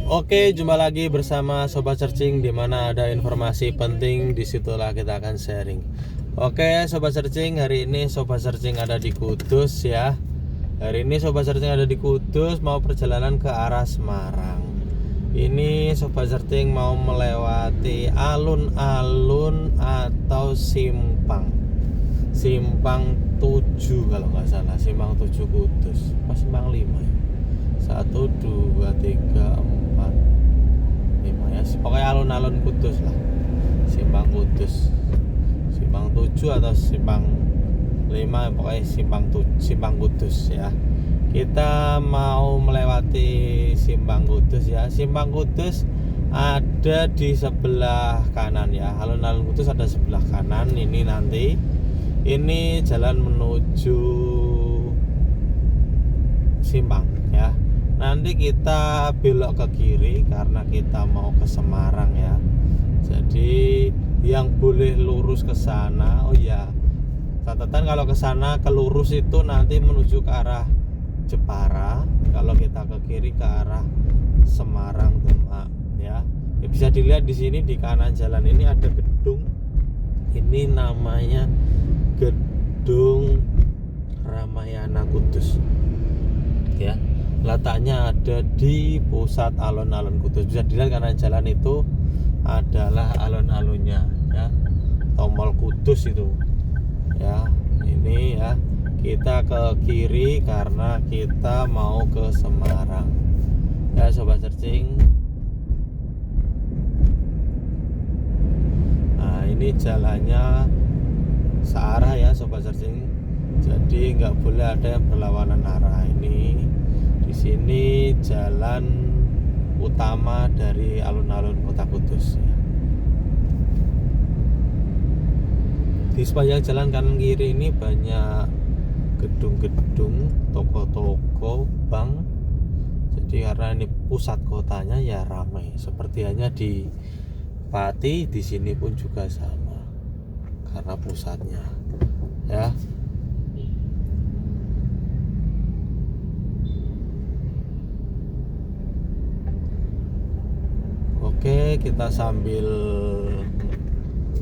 Oke, jumpa lagi bersama Sobat Searching, di mana ada informasi penting, disitulah kita akan sharing. Oke, Sobat Searching, hari ini Sobat Searching ada di Kudus ya. Hari ini Sobat Searching ada di Kudus, mau perjalanan ke arah Semarang. Ini Sobat Searching mau melewati alun-alun atau simpang 7 kalau nggak salah, simpang 7 Kudus, pas simpang 5 ya. 1, 2, 3, 4, 5 ya, pokoknya alun-alun Kudus lah, simpang Kudus, simpang 7 atau simpang 5, pokoknya simpang Kudus ya. Kita mau melewati simpang Kudus ya. Simpang Kudus ada di sebelah kanan ya, alun-alun Kudus ada sebelah kanan. Ini nanti ini jalan menuju simpang ya. Nanti kita belok ke kiri karena kita mau ke Semarang ya. Jadi yang boleh lurus ke sana, oh ya, catatan kalau ke sana ke lurus itu nanti menuju ke arah Jepara. Kalau kita ke kiri ke arah Semarang Demak ya. Ya, bisa dilihat di sini di kanan jalan ini ada gedung. Ini namanya Gedung Ramayana Kudus ya. Letaknya ada di pusat alun-alun Kudus. Bisa dilihat karena jalan itu adalah alun-alunnya ya, Tomol Kudus itu ya. Ini ya, kita ke kiri karena kita mau ke Semarang ya, Sobat Searching. Nah, ini jalannya searah ya, Sobat Searching. Jadi nggak boleh ada yang berlawanan arah. Ini di sini jalan utama dari alun-alun Kota Kudus ya. Di sepanjang jalan kanan kiri ini banyak gedung-gedung, toko-toko, bank. Jadi karena ini pusat kotanya ya ramai. Seperti hanya di Pati, di sini pun juga sama karena pusatnya ya. Oke, kita sambil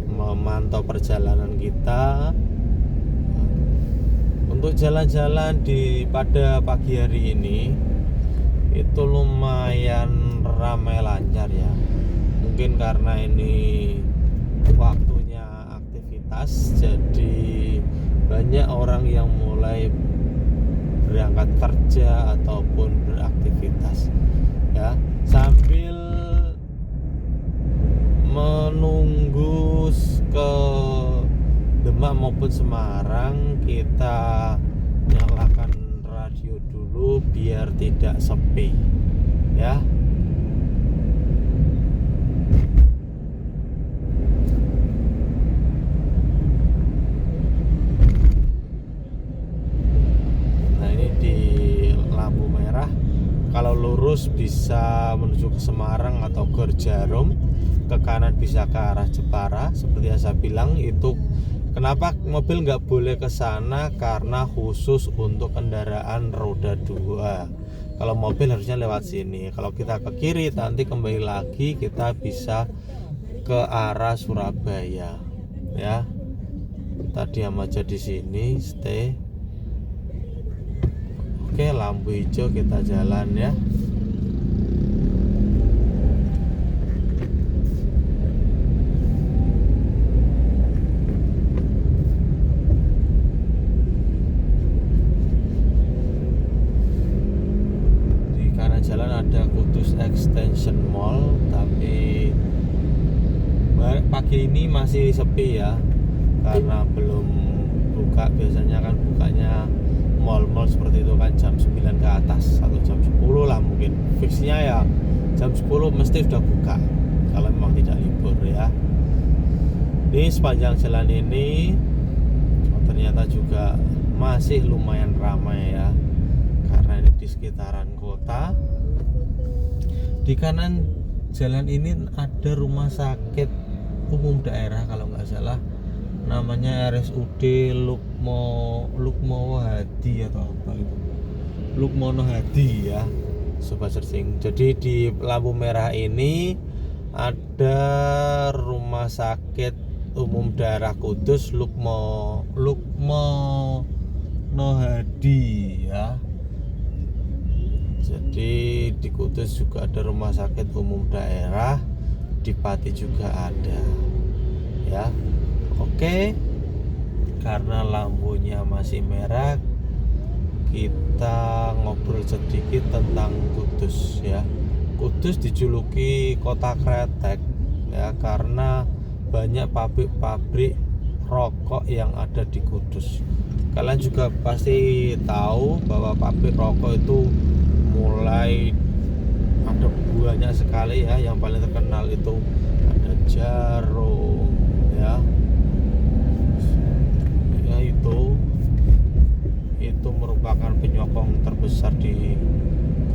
memantau perjalanan kita. Untuk jalan-jalan pada pagi hari ini itu lumayan ramai lancar ya. Mungkin karena ini waktunya aktivitas, jadi banyak orang yang mulai berangkat kerja ataupun beraktivitas ya. Sambil menunggu ke Demak maupun Semarang, kita nyalakan radio dulu biar tidak sepi ya. Nah, ini di lampu merah. Kalau lurus bisa menuju ke Semarang atau ke Jarum, ke kanan bisa ke arah Jepara. Seperti yang saya bilang, itu kenapa mobil nggak boleh ke sana, karena khusus untuk kendaraan roda 2. Kalau mobil harusnya lewat sini. Kalau kita ke kiri nanti kembali lagi kita bisa ke arah Surabaya ya. Kita diam aja di sini, stay. Oke, lampu hijau, kita jalan ya. Di kanan jalan ada Kudus Extension Mall, tapi pagi ini masih sepi ya, karena belum buka. Biasanya kan bukanya mall-mall seperti itu kan jam 9 ke atas atau jam 10 lah, mungkin fixnya ya jam 10 mesti sudah buka kalau memang tidak libur ya. Ini sepanjang jalan ini ternyata juga masih lumayan ramai ya, karena ini di sekitaran kota. Di kanan jalan ini ada rumah sakit umum daerah kalau nggak salah, namanya RSUD Lukmowo Hadi atau apa itu, Lukmono Hadi ya. Sobat searching. Jadi di lampu merah ini ada Rumah Sakit Umum Daerah Kudus Lukmo Nohadi ya. Jadi di Kudus juga ada Rumah Sakit Umum Daerah, di Pati juga ada ya. Oke, karena lampunya masih merah, kita ngobrol sedikit tentang Kudus ya. Kudus dijuluki kota kretek ya, karena banyak pabrik-pabrik rokok yang ada di Kudus. Kalian juga pasti tahu bahwa pabrik rokok itu mulai ada banyak sekali ya. Yang paling terkenal itu ada Jarum ya. Ya itu merupakan penyokong terbesar di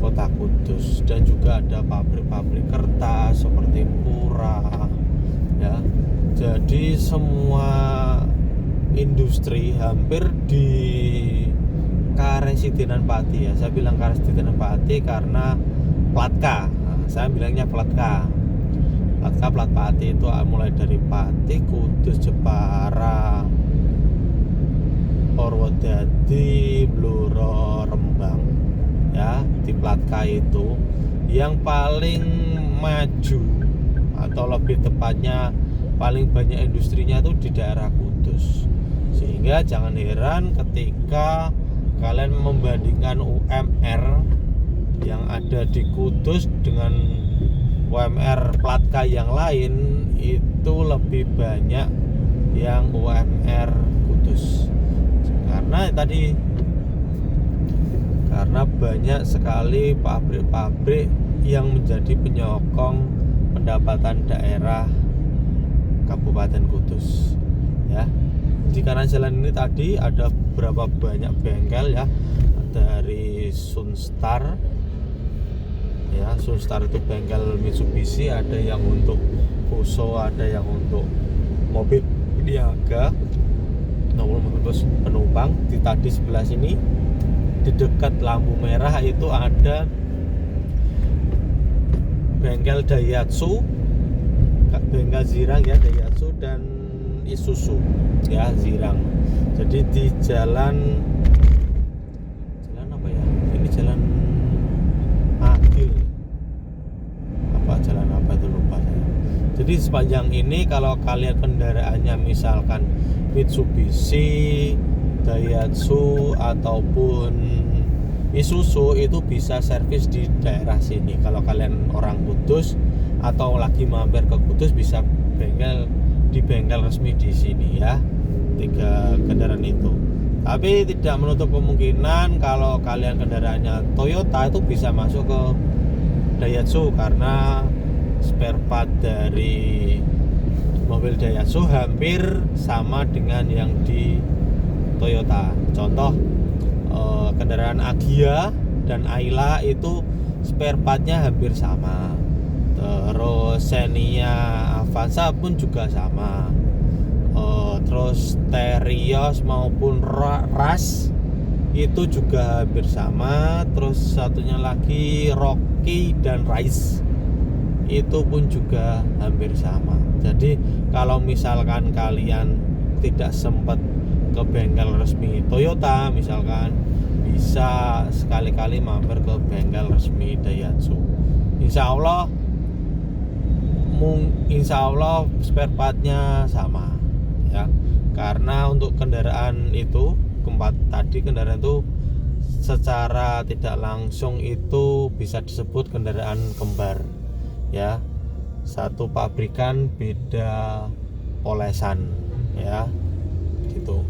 kota Kudus, dan juga ada pabrik-pabrik kertas seperti Pura ya. Jadi semua industri hampir di Karesidenan Pati ya. Saya bilang Karesidenan Pati karena plat K. Nah, saya bilangnya plat K. Plat Pati itu mulai dari Pati, Kudus, Jepara, Purwodadi, Blora, Rembang ya. Di plat K itu yang paling maju, atau lebih tepatnya paling banyak industrinya itu di daerah Kudus. Sehingga jangan heran ketika kalian membandingkan UMR yang ada di Kudus dengan UMR plat K yang lain, itu lebih banyak yang UMR Kudus. Karena banyak sekali pabrik-pabrik yang menjadi penyokong pendapatan daerah Kabupaten Kudus ya. Di kanan jalan ini tadi ada berapa banyak bengkel ya, dari Sunstar ya. Sunstar itu bengkel Mitsubishi, ada yang untuk Fuso, ada yang untuk mobil niaga, mobil penumpang. Di tadi sebelah sini di dekat lampu merah itu ada bengkel Daihatsu, bengkel Zirang ya, Daihatsu dan Isuzu ya, Zirang. Jadi di jalan apa ya? Ini jalan Adil. Jalan apa itu lupa saya. Jadi sepanjang ini kalau kalian kendaraannya misalkan Mitsubishi, Daihatsu ataupun Isuzu, itu bisa servis di daerah sini. Kalau kalian orang Kudus atau lagi mampir ke Kudus, bisa di bengkel resmi di sini ya. 3 kendaraan itu. Tapi tidak menutup kemungkinan kalau kalian kendaraannya Toyota itu bisa masuk ke Daihatsu, karena spare part dari mobil Daihatsu hampir sama dengan yang di Toyota. Contoh kendaraan Agya dan Ayla itu spare partnya hampir sama. Terus Xenia Avanza pun juga sama. Terus Terios maupun Rush itu juga hampir sama. Terus satunya lagi Rocky dan Rise itu pun juga hampir sama. Jadi kalau misalkan kalian tidak sempat ke bengkel resmi Toyota misalkan, bisa sekali-kali mampir ke bengkel resmi Daihatsu. Insya Allah spare partnya sama ya. Karena untuk kendaraan itu, kendaraan itu secara tidak langsung itu bisa disebut kendaraan kembar ya. Satu pabrikan beda polesan ya, gitu.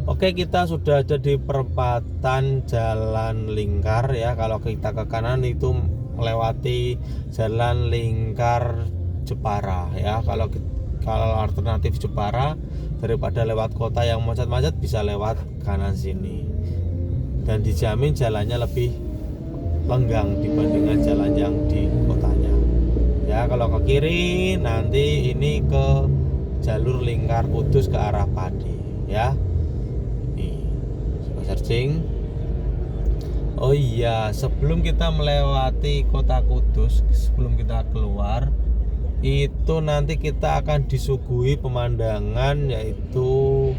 Oke, kita sudah ada di perempatan Jalan Lingkar ya. Kalau kita ke kanan itu melewati Jalan Lingkar Jepara ya. Kalau alternatif Jepara, daripada lewat kota yang macet-macet, bisa lewat kanan sini. Dan dijamin jalannya lebih lenggang dibandingkan jalan yang di kotanya. Ya, kalau ke kiri nanti ini ke jalur Lingkar Kudus ke arah Padi ya. Nih, searching. Oh iya, sebelum kita melewati kota Kudus, sebelum kita keluar, itu nanti kita akan disuguhi pemandangan yaitu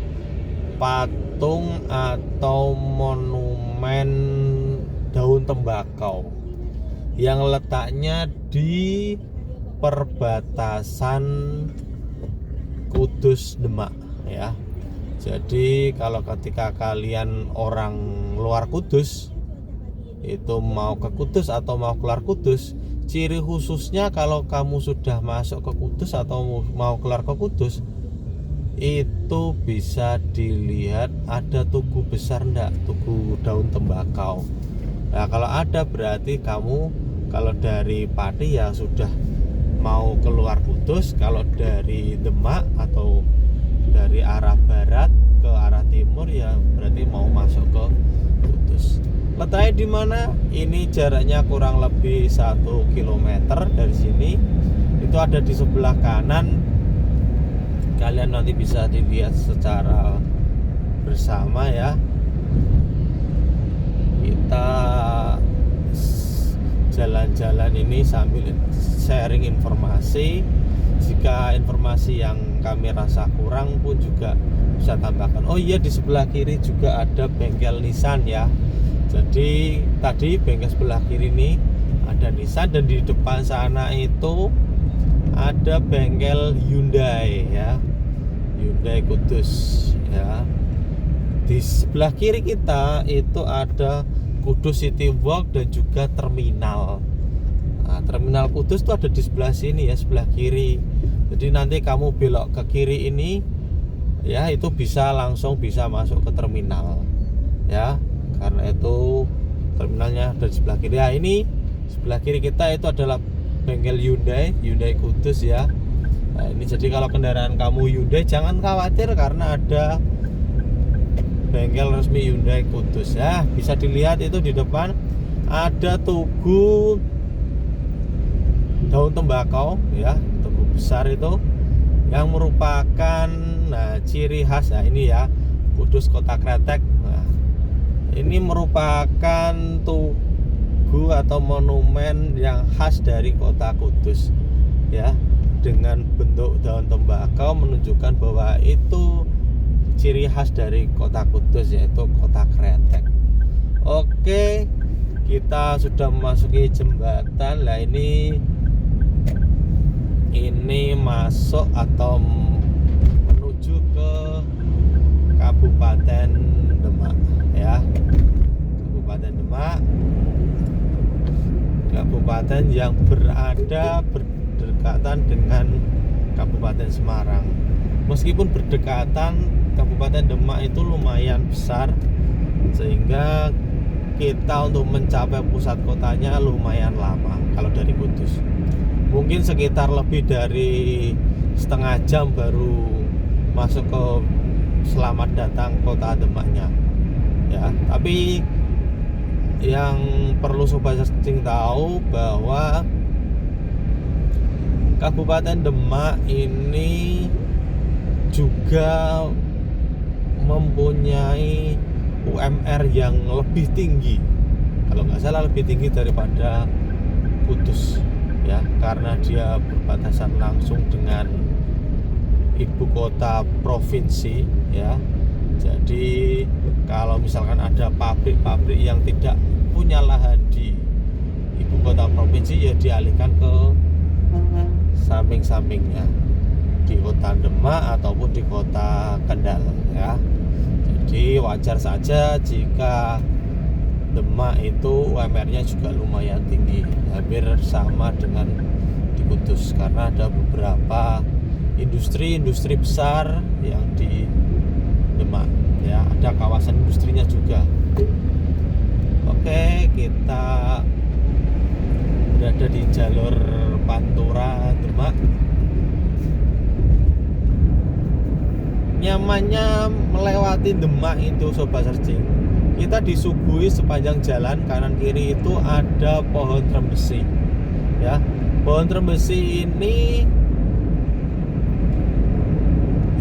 patung atau monumen daun tembakau yang letaknya di perbatasan Kudus Demak ya. Jadi kalau ketika kalian orang luar Kudus itu mau ke Kudus atau mau keluar Kudus, ciri khususnya kalau kamu sudah masuk ke Kudus atau mau keluar ke Kudus, itu bisa dilihat ada tugu besar enggak, tugu daun tembakau. Nah kalau ada berarti kamu kalau dari Pati ya sudah mau keluar Kudus, kalau dari Demak atau dari arah barat ke arah timur ya berarti mau masuk ke Kudus. Letaknya di mana? Ini jaraknya kurang lebih 1 km dari sini. Itu ada di sebelah kanan. Kalian nanti bisa dilihat secara bersama ya. Kita jalan-jalan ini sambil sharing informasi. Jika informasi yang kami rasa kurang pun juga bisa tambahkan. Oh iya, di sebelah kiri juga ada bengkel Nissan ya. Jadi tadi bengkel sebelah kiri ini ada Nissan, dan di depan sana itu ada bengkel Hyundai ya, Hyundai Kudus ya. Di sebelah kiri kita itu ada Kudus City Walk dan juga terminal. Nah, terminal Kudus itu ada di sebelah sini ya, sebelah kiri. Jadi nanti kamu belok ke kiri ini ya, itu bisa langsung bisa masuk ke terminal ya. Karena itu terminalnya ada di sebelah kiri. Nah, ini sebelah kiri kita itu adalah bengkel Hyundai Kudus ya. Nah, ini jadi kalau kendaraan kamu Hyundai jangan khawatir karena ada bengkel resmi Hyundai Kudus ya. Bisa dilihat itu di depan ada tugu daun tembakau ya, tugu besar itu yang merupakan ciri khas. Nah ini ya, Kudus Kota Kretek. Nah, ini merupakan tugu atau monumen yang khas dari kota Kudus ya, dengan bentuk daun tembakau menunjukkan bahwa itu ciri khas dari kota Kudus, yaitu kota Kretek. Oke, kita sudah memasuki jembatan. Lah ini masuk atau menuju ke Kabupaten Demak ya. Kabupaten Demak, kabupaten yang berada berdekatan dengan Kabupaten Semarang. Meskipun berdekatan, Kabupaten Demak itu lumayan besar, sehingga kita untuk mencapai pusat kotanya lumayan lama. Kalau dari Kudus mungkin sekitar lebih dari setengah jam baru masuk ke selamat datang kota Demaknya ya. Tapi yang perlu sobat searching tahu bahwa Kabupaten Demak ini juga mempunyai UMR yang lebih tinggi, kalau nggak salah lebih tinggi daripada Kudus ya, karena dia berbatasan langsung dengan ibu kota provinsi ya. Jadi kalau misalkan ada pabrik-pabrik yang tidak punya lahan di ibu kota provinsi ya dialihkan ke samping-sampingnya di kota Demak ataupun di kota Kendal ya. Jadi wajar saja jika Demak itu UMR-nya juga lumayan tinggi, hampir sama dengan di Kudus, karena ada beberapa industri besar yang di Demak ya, ada kawasan industrinya juga. Oke, kita berada di jalur Pantura Demak. Nyamannya melewati Demak itu sobat searching, kita disuguhi sepanjang jalan kanan kiri itu ada pohon trembesi ya. Pohon trembesi ini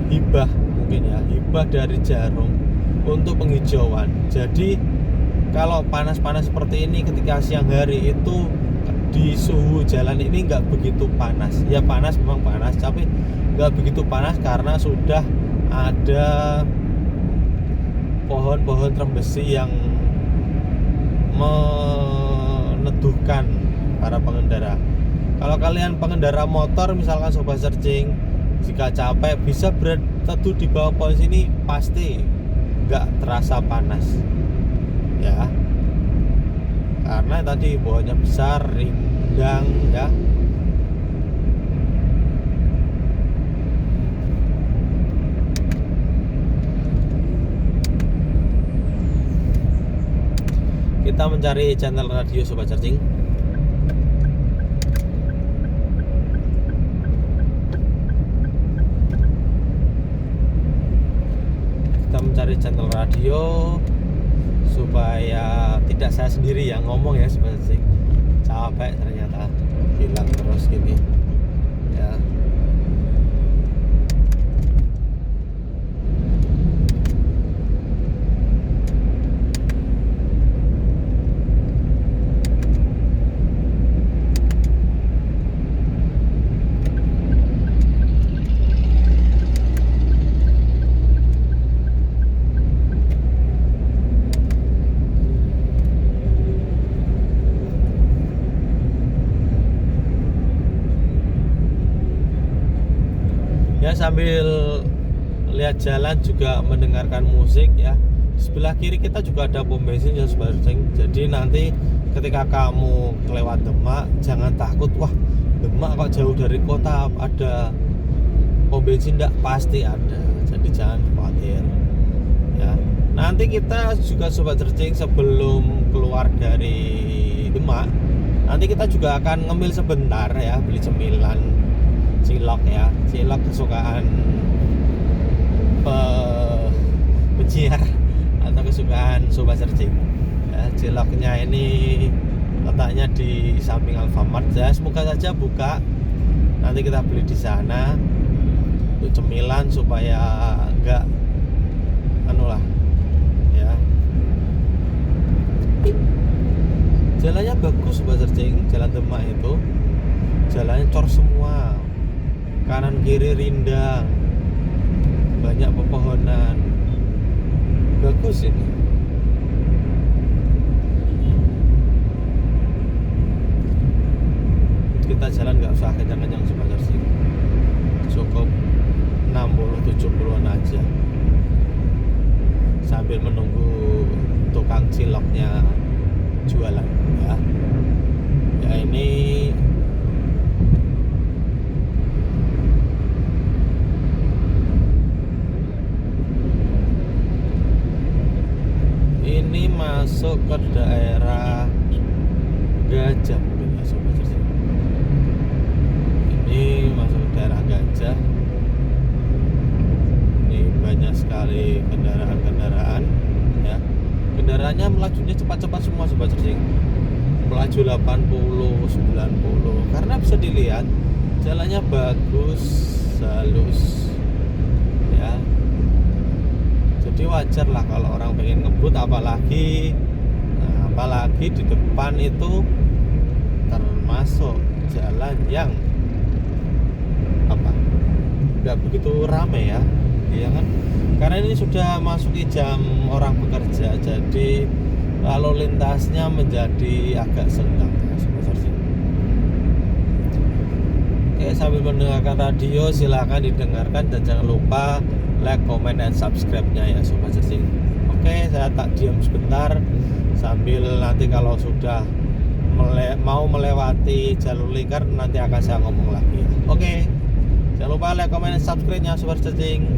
hibah, mungkin ya hibah dari Jarum untuk penghijauan. Jadi kalau panas-panas seperti ini ketika siang hari itu di suhu jalan ini nggak begitu panas. Ya panas, memang panas, tapi nggak begitu panas karena sudah ada pohon-pohon trembesi yang meneduhkan para pengendara. Kalau kalian pengendara motor misalkan Sobat Searching, jika capek bisa berteduh di bawah pohon sini, pasti nggak terasa panas ya, karena tadi pohonnya besar, rindang ya. Kita mencari channel radio Sobat Searching. Kita mencari channel radio supaya tidak saya sendiri yang ngomong ya Sobat Searching. Capek ternyata bilang terus gini ya. Ya sambil lihat jalan juga mendengarkan musik ya. Di sebelah kiri kita juga ada pom bensin ya Sobat Searching. Jadi nanti ketika kamu kelewat Demak, jangan takut, wah Demak kok jauh dari kota, ada pom bensin? Enggak, pasti ada. Jadi jangan khawatir ya. Nanti kita juga Sobat Searching sebelum keluar dari Demak, nanti kita juga akan ngemil sebentar ya, beli cemilan cilok ya, cilok kesukaan penyiar atau kesukaan Sobat Searching ya. Ciloknya ini letaknya di samping Alfamart ya, semoga saja buka, nanti kita beli di sana untuk cemilan supaya enggak lah ya. Jalannya bagus Sobat Searching, jalan Demak itu jalannya cor semua, kanan kiri rindang, banyak pepohonan, bagus ini. Kita jalan nggak usah kencang-kencang Sobat Searching, cukup 60-70an aja sambil menunggu tukang ciloknya jualan ya. Ya ini masuk ke daerah Gajah mungkin ya Sobat Searching. Ini masuk ke daerah Gajah. Ini banyak sekali kendaraan-kendaraan ya. Kendaraannya melajunya cepat-cepat semua Sobat Searching. Melaju 80, 90 karena bisa dilihat jalannya bagus, halus ya. Jadi wajar lah kalau orang pengen ngebut, apalagi di depan itu termasuk jalan yang nggak begitu rame ya, iya kan? Karena ini sudah masuki jam orang bekerja, jadi lalu lintasnya menjadi agak senggang ya Sobat Searching. Oke, sambil mendengarkan radio silahkan didengarkan dan jangan lupa like, comment, dan subscribe-nya ya Sobat Searching. Oke, saya tak diam sebentar sambil nanti kalau sudah mau melewati jalur lingkar nanti akan saya ngomong lagi ya. Oke, jangan lupa like, comment, dan subscribe-nya Sobat Searching.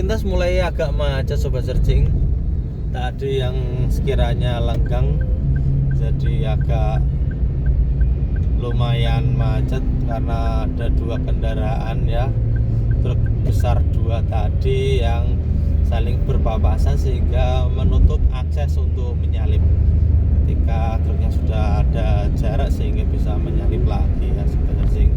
lintas mulai agak macet sobat searching. Tadi yang sekiranya lenggang jadi agak lumayan macet karena ada dua kendaraan ya, truk besar dua tadi yang saling berpapasan sehingga menutup akses untuk menyalip. Ketika truknya sudah ada jarak sehingga bisa menyalip lagi ya sobat searching.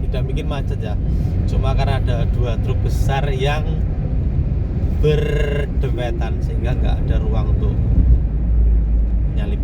Tidak bikin macet ya, cuma karena ada dua truk besar yang berdempetan sehingga nggak ada ruang untuk menyalip.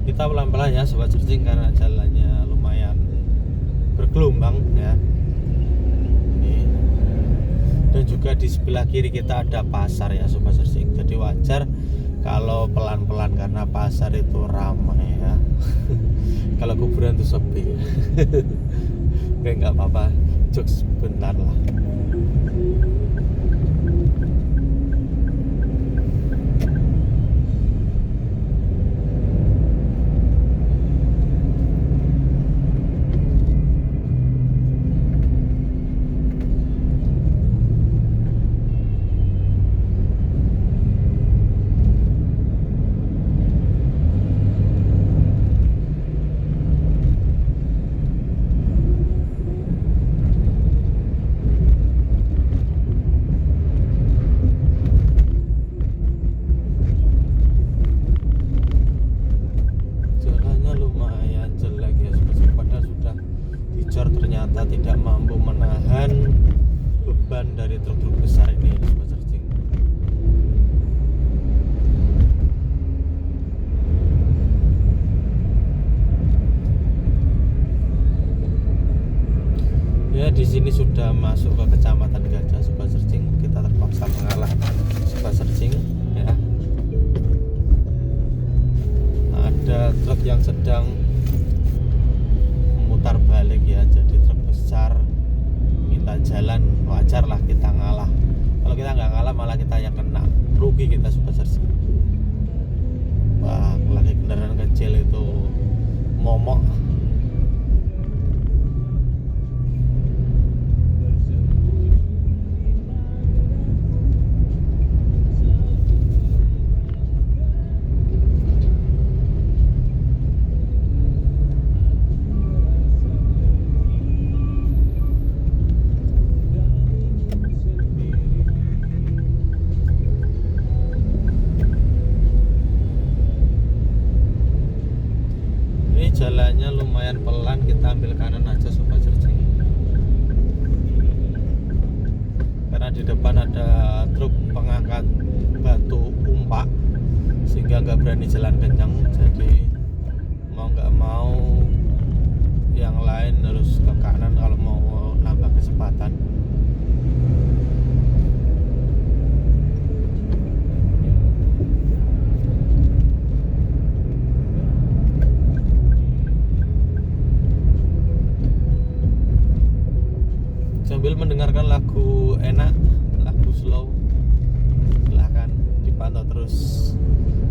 Kita pelan-pelan ya sobat searching karena jalannya lumayan bergelombang ya. Ini. Dan juga di sebelah kiri kita ada pasar ya sobat searching. Jadi wajar kalau pelan-pelan karena pasar itu ramai ya. Kalau kuburan itu sepi. Oke, nggak apa-apa, jokes bentar lah. Ternyata tidak mampu menahan beban dari truk-truk besar ini sobat searching. Ya di sini sudah masuk ke Kecamatan Gajah sobat searching. Kita terpaksa mengalah sobat searching ya. Ada truk yang sedang memutar balik ya, jadi truk besar minta jalan, wajar lah kita ngalah. Kalau kita nggak ngalah malah kita yang kena, rugi kita sobat searching. Wah, lagi kendaraan kecil itu momok. Jalannya lumayan pelan, kita ambil kanan aja sobat searching karena di depan ada truk pengangkat batu umpak sehingga nggak berani jalan kencang. Jadi mau nggak mau yang lain harus ke kanan kalau mau nambah kecepatan. Sambil mendengarkan lagu enak, lagu slow, silahkan dipantau terus.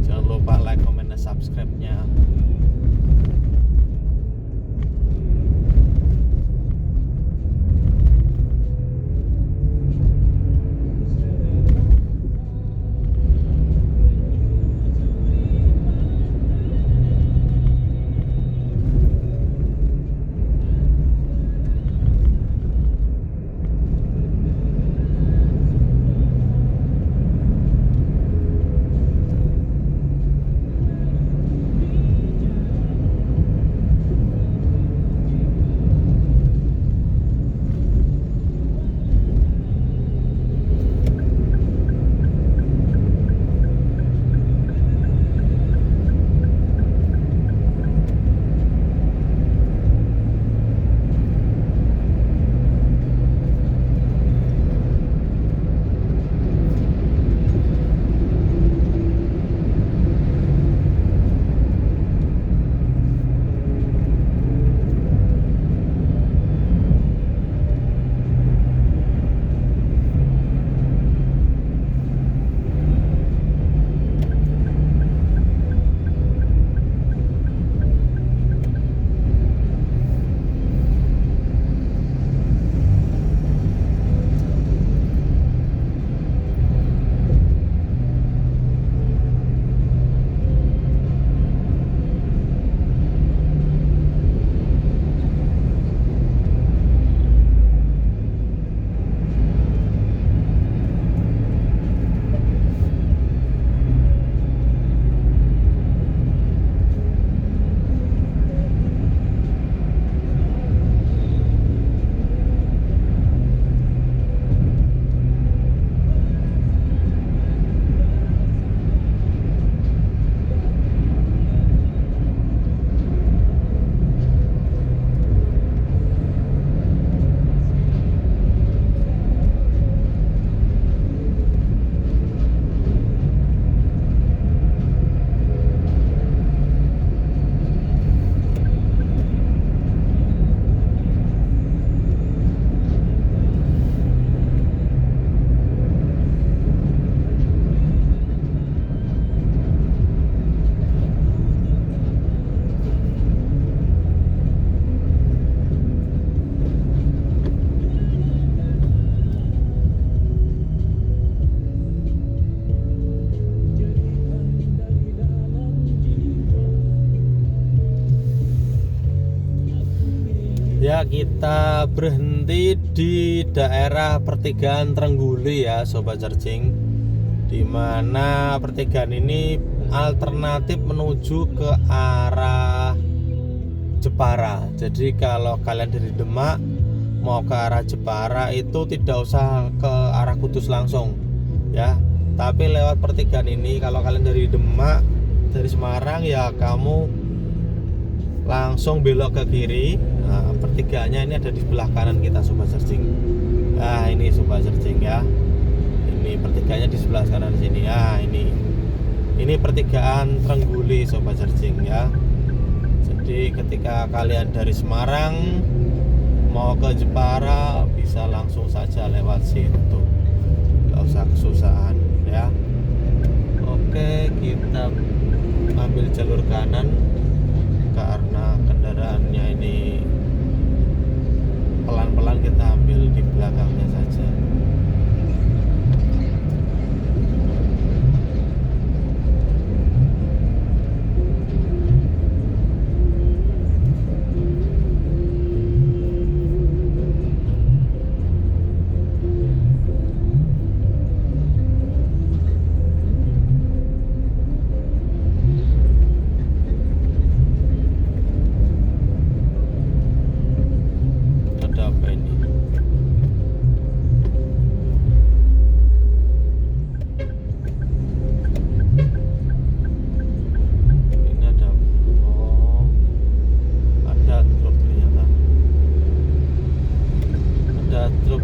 Jangan lupa like, comment, dan subscribe-nya. Ya, kita berhenti di daerah pertigaan Trengguli ya Sobat Searching, dimana pertigaan ini alternatif menuju ke arah Jepara. Jadi kalau kalian dari Demak mau ke arah Jepara itu tidak usah ke arah Kudus langsung ya, tapi lewat pertigaan ini. Kalau kalian dari Demak, dari Semarang ya kamu langsung belok ke kiri. Nah, pertigaannya ini ada di sebelah kanan kita Sobat Searching. Nah ini Sobat Searching ya, ini pertigaannya di sebelah kanan sini ya. Ini pertigaan Trengguli Sobat Searching ya. Jadi ketika kalian dari Semarang mau ke Jepara bisa langsung saja lewat situ, nggak usah kesusahan ya. Oke, kita ambil jalur kanan karena kendaraannya ini pelan-pelan, kita ambil di belakangnya saja.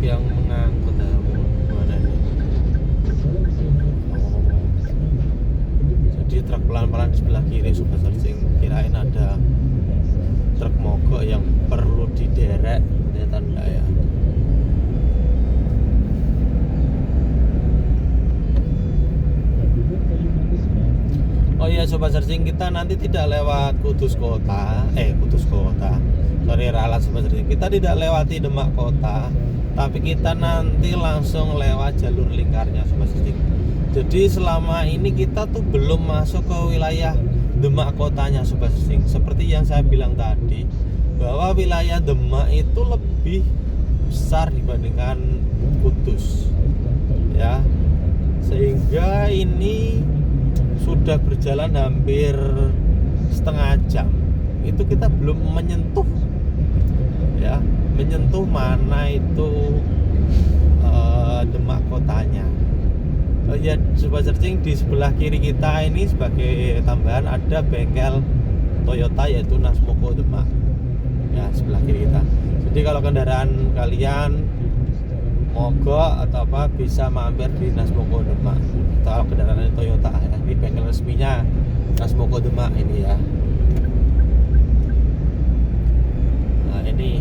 Yang mengangkut mana ini? Jadi truk pelan-pelan di sebelah kiri Sobat Searching. Kirain ada truk mogok yang perlu diderek, ternyata enggak ya. Oh iya Sobat Searching, kita nanti tidak lewat Kudus Kota. Sorry ralat Sobat Searching. Kita tidak lewati Demak Kota, tapi kita nanti langsung lewat jalur lingkarnya Sobat Searching. Jadi selama ini kita tuh belum masuk ke wilayah Demak Kotanya Sobat Searching. Seperti yang saya bilang tadi, bahwa wilayah Demak itu lebih besar dibandingkan Kudus ya. Sehingga ini sudah berjalan hampir setengah jam, itu kita belum menyentuh ya, mana itu Demak Kotanya. Ya Sobat Searching, di sebelah kiri kita ini sebagai tambahan ada bengkel Toyota yaitu Nasmoko Demak ya, sebelah kiri kita. Jadi kalau kendaraan kalian mogok atau apa bisa mampir di Nasmoko Demak. Kalau kendaraan Toyota ya, ini bengkel resminya Nasmoko Demak ini ya. Nah ini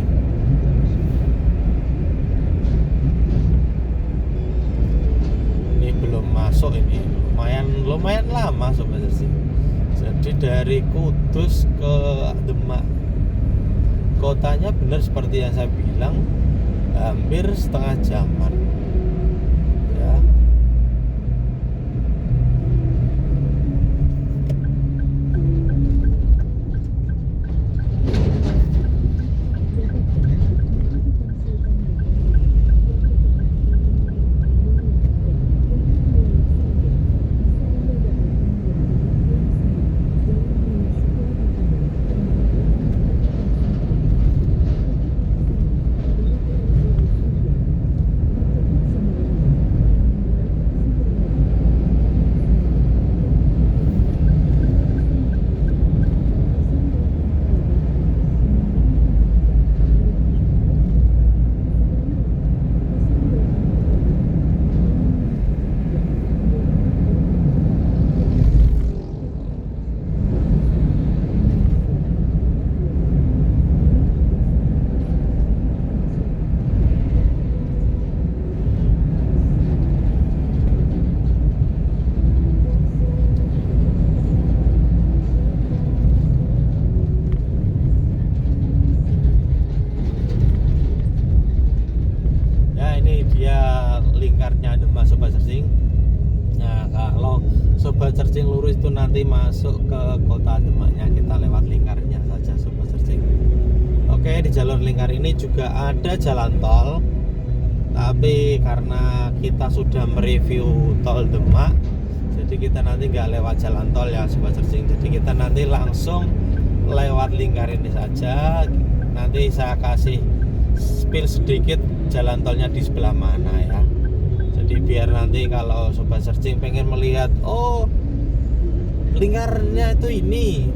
belum masuk, ini lumayan lama Sobat Searching. Jadi dari Kudus ke Demak Kotanya benar seperti yang saya bilang, hampir setengah jaman ya. Sobat Searching lurus itu nanti masuk ke kota Demaknya, kita lewat lingkarnya saja Sobat Searching. Oke, di jalur lingkar ini juga ada jalan tol, tapi karena kita sudah mereview tol Demak, jadi kita nanti nggak lewat jalan tol ya Sobat Searching. Jadi kita nanti langsung lewat lingkar ini saja. Nanti saya kasih spill sedikit jalan tolnya di sebelah mana ya. Jadi biar nanti kalau Sobat Searching pengen melihat, oh lingkarnya itu ini,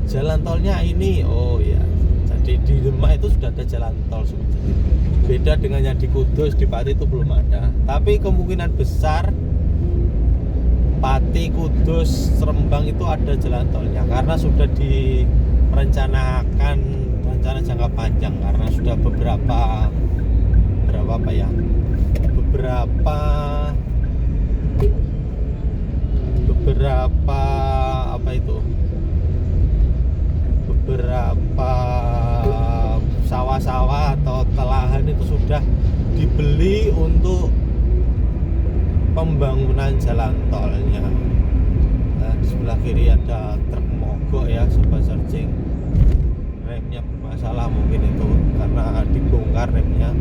jalan tolnya ini, oh ya. Jadi di Demak itu sudah ada jalan tol Sobat Searching. Beda dengan yang di Kudus, di Pati itu belum ada. Tapi kemungkinan besar Pati, Kudus, Rembang itu ada jalan tolnya karena sudah direncanakan rencana jangka panjang, karena sudah beberapa sawah-sawah atau telahan itu sudah dibeli untuk pembangunan jalan tolnya. Nah, di sebelah kiri ada truk mogok ya Sobat Searching. Remnya bermasalah mungkin itu karena dibongkar remnya.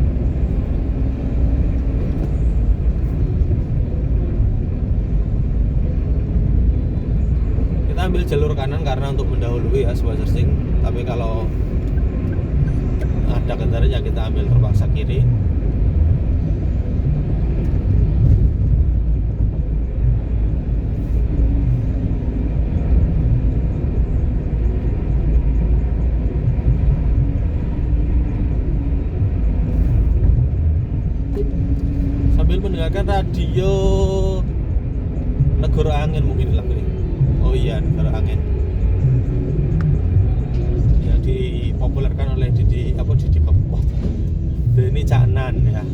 Kita ambil jalur kanan karena untuk mendahului ya Sobat Searching. Tapi kalau ada kendaraan ya kita ambil terpaksa kiri. Sambil mendengarkan radio Negara Angin mungkin lagu ini. Oh iya, Negara Angin yang dipopulerkan oleh Didi Kempot, Denny Caknan ya.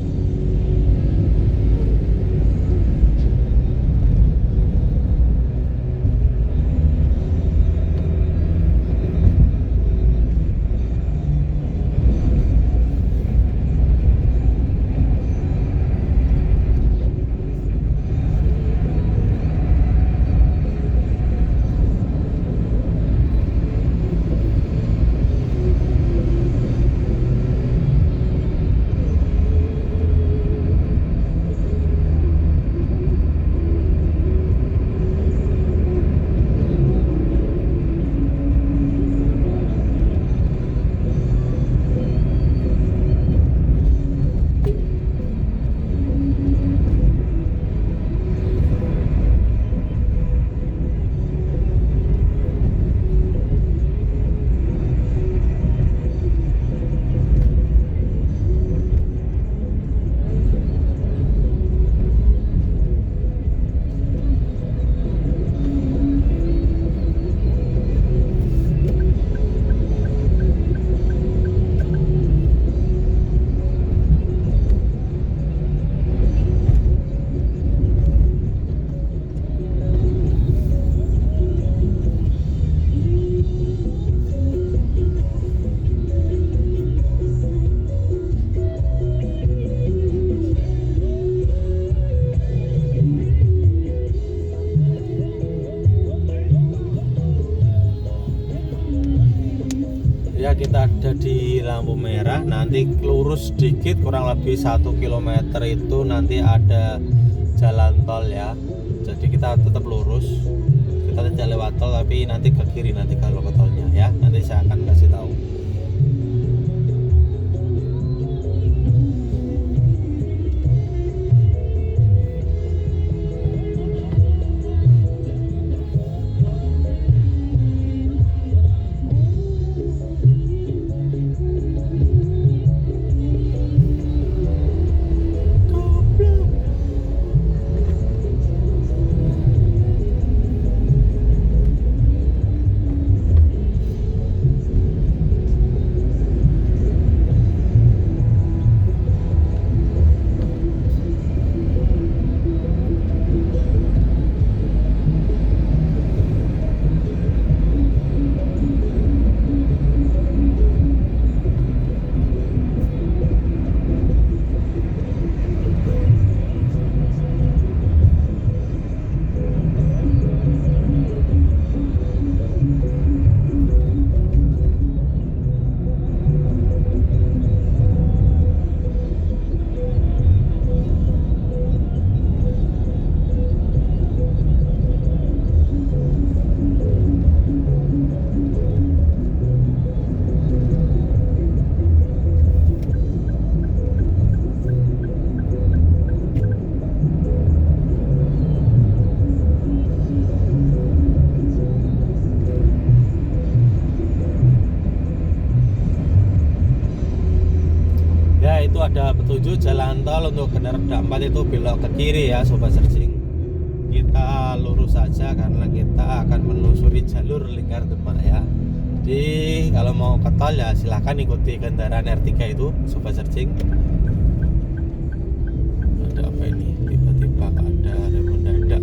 Ya kita ada di lampu merah, nanti lurus sedikit kurang lebih 1 km itu nanti ada jalan tol ya. Jadi kita tetap lurus, kita tidak lewat tol tapi nanti ke kiri nanti kalau ke tolnya ya. Nanti saya akan kasih tahu. itu ada petunjuk jalan tol untuk kendaraan roda 4 itu belok ke kiri ya Sobat Searching. Kita lurus saja karena kita akan menelusuri jalur Lingkar Demak ya. Jadi kalau mau ke tol ya silahkan ikuti kendaraan R3 itu Sobat Searching. Ada apa ini? Tiba-tiba ada rem mendadak.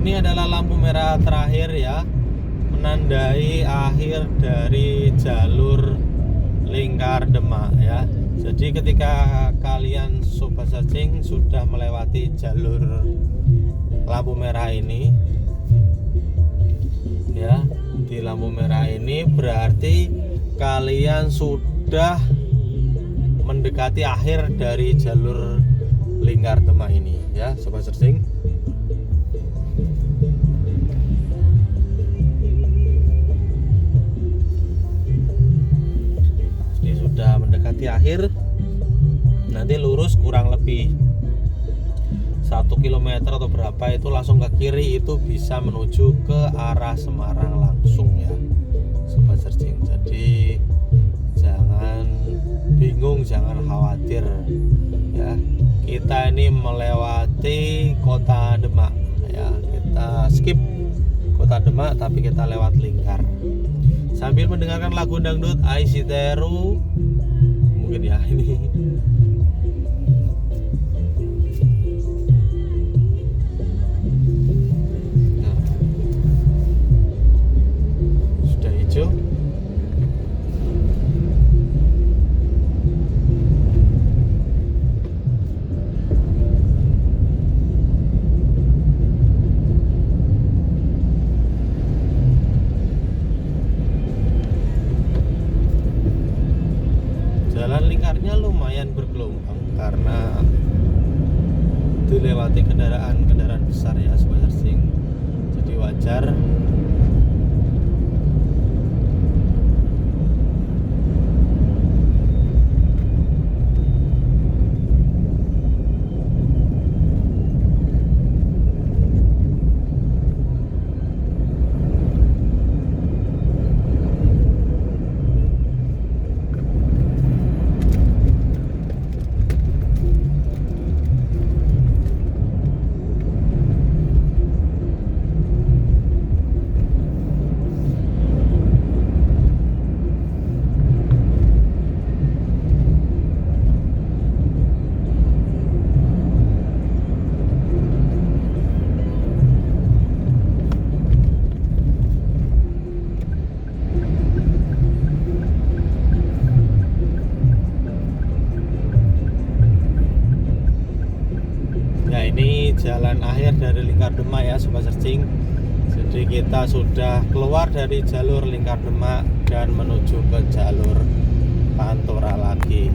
Ini adalah lampu merah terakhir ya, menandai akhir dari jalur Lingkar Demak ya. Jadi ketika kalian Sobat Searching sudah melewati jalur lampu merah ini ya, di lampu merah ini berarti kalian sudah mendekati akhir dari jalur Lingkar Demak ini ya Sobat Searching. Sudah mendekati akhir, nanti lurus kurang lebih 1 km atau berapa itu langsung ke kiri, itu bisa menuju ke arah Semarang langsung ya Sobat Searching. Jadi jangan bingung, jangan khawatir ya, kita ini melewati kota Demak ya, kita skip kota Demak tapi kita lewat Lingkar sambil mendengarkan lagu dangdut Aisiteru mungkin ya ini. Nah, sudah hijau. Jalan lingkarnya lumayan bergelombang karena dilewati kendaraan besar ya Sobat Searching. Jadi wajar. Ini jalan akhir dari Lingkar Demak ya Sobat Searching. Jadi kita sudah keluar dari jalur Lingkar Demak dan menuju ke jalur Pantura lagi.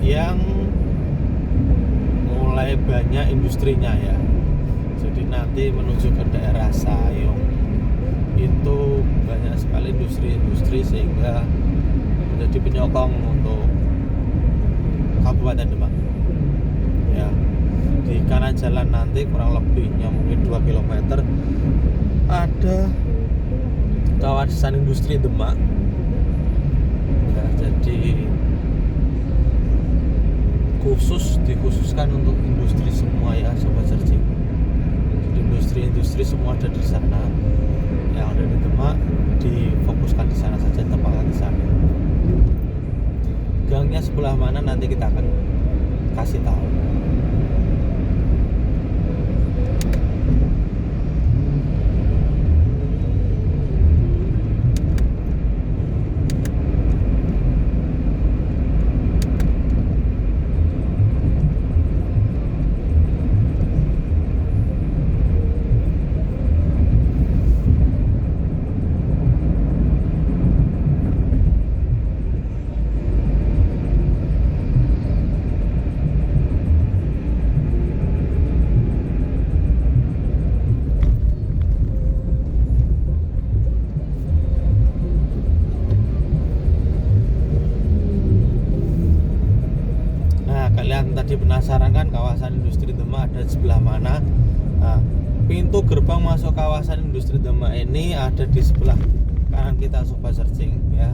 yang mulai banyak industrinya ya. Jadi nanti menuju ke daerah Sayong itu banyak sekali industri-industri sehingga menjadi penyokong untuk Kabupaten Demak ya. Di kanan jalan nanti kurang lebihnya mungkin 2 km ada kawasan industri Demak ya, jadi dikhususkan untuk industri semua ya Sobat Searching. Jadi industri semua ada di sana. Yang ada di Demak difokuskan di sana saja, tempatkan di sana. Gangnya sebelah mana nanti kita akan kasih tahu. Kalian tadi penasaran kan kawasan industri Demak ada di sebelah mana? Nah, pintu gerbang masuk kawasan industri Demak ini ada di sebelah kanan kita Sobat Searching ya.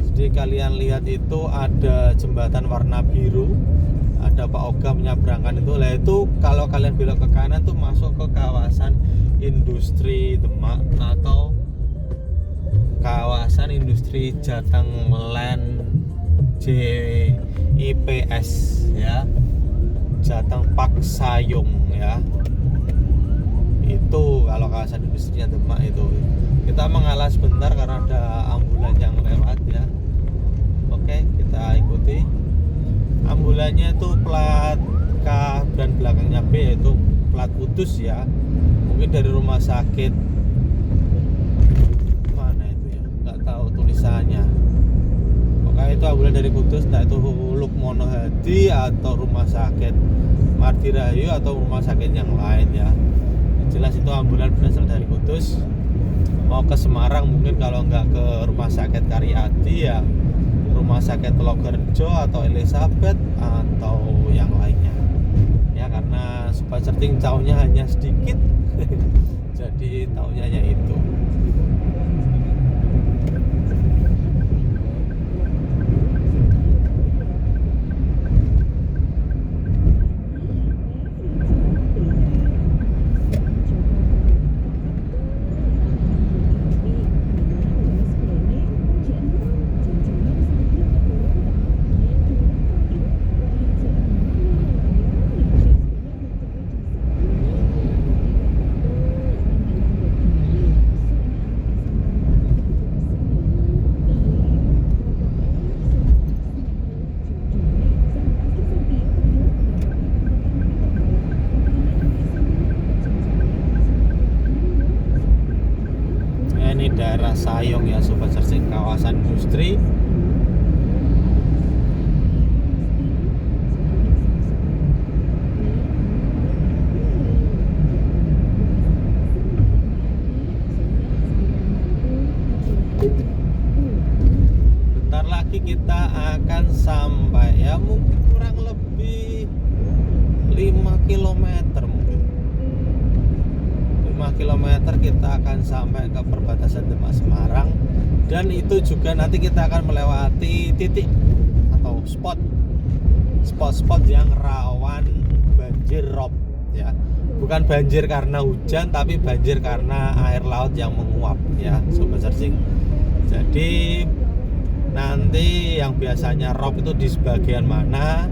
Jadi kalian lihat itu ada jembatan warna biru, ada Pak Oga menyeberangkan itu. Lah itu kalau kalian belok ke kanan tuh masuk ke kawasan industri Demak atau kawasan industri Jateng Land JIPS ya, Jateng Park Sayong ya. Itu kalau kawasan industrinya Demak itu. Kita mengalah sebentar karena ada ambulan yang lewat ya. Oke, kita ikuti. Ambulannya itu plat K dan belakangnya B, yaitu plat Kudus ya. Mungkin dari rumah sakit mana itu ya, nggak tahu tulisannya. Pokoknya itu ambulan dari Kudus, entah itu Lukmono Hadi atau rumah sakit Mardirahayu atau rumah sakit yang lain ya. Jelas itu ambulan berasal dari Kudus mau ke Semarang, mungkin kalau nggak ke rumah sakit Karyadi ya rumah sakit Logerjo atau Elizabeth atau yang lainnya ya, karena Sobat Searching tahunya hanya sedikit jadi tahunya hanya itu. Ini daerah Sayong ya Sobat Searching, kawasan industri. Bentar lagi kita akan sampai ya, mungkin kurang lebih 5 km mungkin 5 km kita akan sampai ke perbatasan Demak Semarang, dan itu juga nanti kita akan melewati titik atau spot yang rawan banjir rob ya. Bukan banjir karena hujan, tapi banjir karena air laut yang menguap ya Sobat Searching. Jadi nanti yang biasanya rob itu di sebagian mana,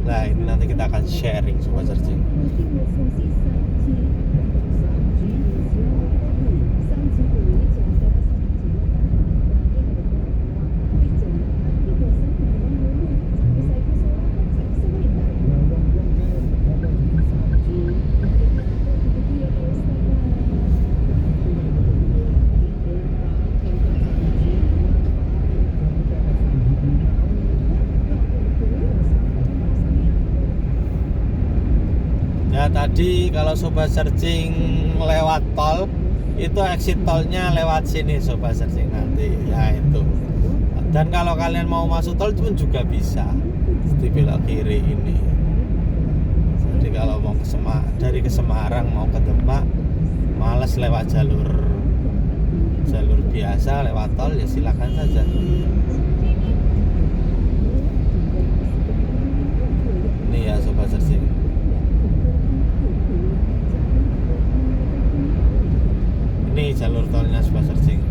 nah ini nanti kita akan sharing Sobat Searching. Jadi kalau sobat searching lewat tol, itu exit tolnya lewat sini sobat searching nanti ya itu. Dan kalau kalian mau masuk tol pun juga bisa di belok kiri ini. Jadi kalau mau dari ke Semarang mau ke Demak, males lewat jalur biasa lewat tol, ya silakan saja. Ini ya sobat searching. Ini jalur tolnya sobat searching.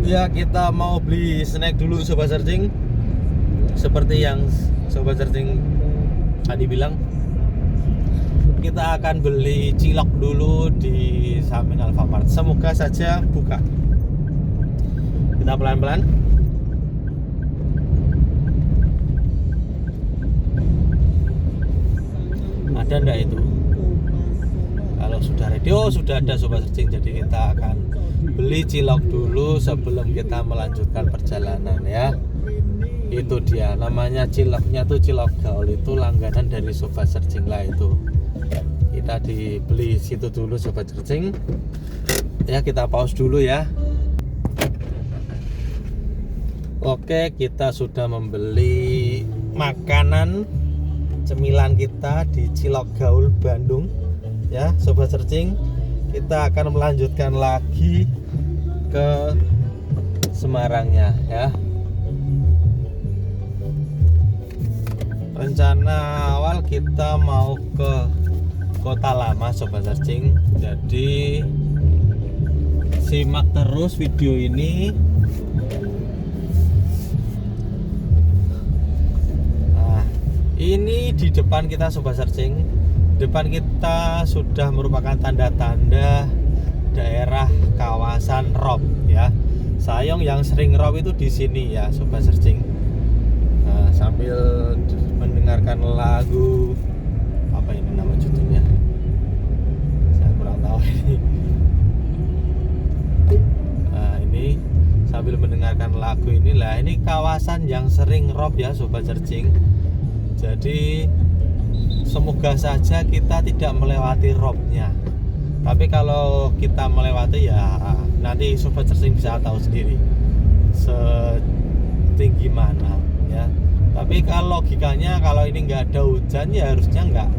Ya kita mau beli snack dulu sobat searching. Seperti yang sobat searching tadi bilang, kita akan beli cilok dulu di samping Alfamart. Semoga saja buka. Kita pelan-pelan. Ada enggak itu? Kalau sudah ready, oh sudah ada sobat searching. Jadi kita akan beli cilok dulu sebelum kita melanjutkan perjalanan ya. Itu dia namanya, ciloknya tuh cilok gaul, itu langganan dari sobat searching lah itu. Kita dibeli situ dulu sobat searching. Ya kita pause dulu ya. Oke, kita sudah membeli makanan cemilan kita di Cilok Gaul Bandung ya sobat searching. Kita akan melanjutkan lagi ke Semarangnya ya. Rencana awal kita mau ke Kota Lama sobat searching. Jadi simak terus video ini. Nah, ini di depan kita sobat searching. Depan kita sudah merupakan tanda-tanda daerah kawasan Rob ya. Sayong yang sering Rob itu di sini ya sobat searching. Nah, sambil mendengarkan lagu apa ini nama judulnya, saya kurang tahu ini. Nah, ini sambil mendengarkan lagu inilah, ini kawasan yang sering Rob ya sobat searching. Jadi semoga saja kita tidak melewati robnya. Tapi kalau kita melewati ya nanti sobat searching bisa tahu sendiri setinggi mana ya. Tapi kalau logikanya kalau ini nggak ada hujan ya harusnya nggak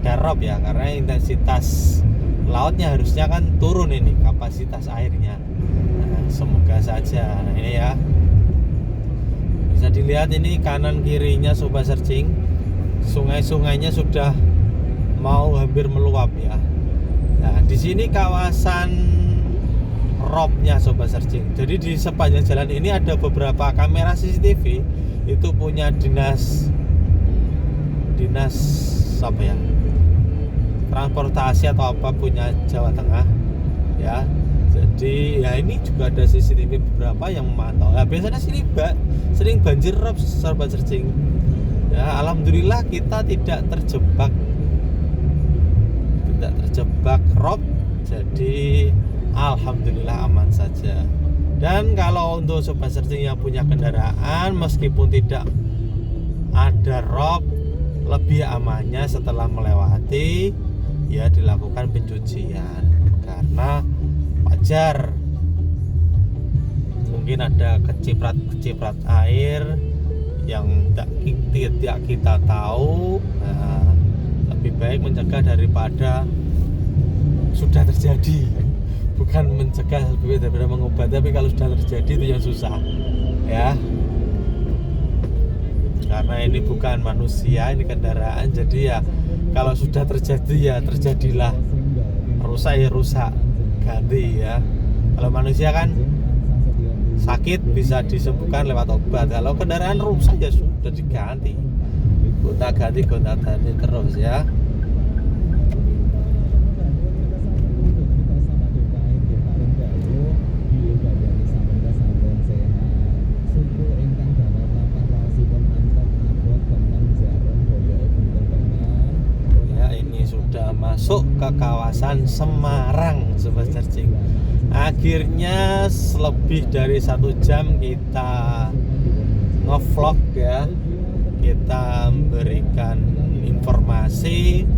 ada rob ya, karena intensitas lautnya harusnya kan turun ini kapasitas airnya. Nah, semoga saja. Nah, ini ya bisa dilihat ini kanan kirinya sobat searching. Sungai-sungainya sudah mau hampir meluap ya. Nah, di sini kawasan robnya sobat searching. Jadi di sepanjang jalan ini ada beberapa kamera CCTV itu punya dinas apa ya, transportasi atau apa punya Jawa Tengah ya. Jadi ya ini juga ada CCTV beberapa yang memantau. Nah, biasanya sini sering banjir rob sobat searching. Ya, alhamdulillah kita tidak terjebak rob. Jadi alhamdulillah aman saja. Dan kalau untuk sobat searching yang punya kendaraan meskipun tidak ada rob, lebih amannya setelah melewati ya dilakukan pencucian, karena wajar mungkin ada keciprat air yang tidak kita tahu. Nah, lebih baik mencegah daripada sudah terjadi, bukan mencegah lebih baik daripada mengobati. Tapi kalau sudah terjadi itu yang susah ya, karena ini bukan manusia, ini kendaraan. Jadi ya kalau sudah terjadi ya terjadilah, rusak ya rusak, ganti ya. Kalau manusia kan sakit bisa disembuhkan lewat obat, kalau kendaraan rusak ya sudah diganti, gonta-ganti terus ya. Masuk ke kawasan Semarang sobat searching. Akhirnya lebih dari 1 jam kita ngevlog ya, kita memberikan informasi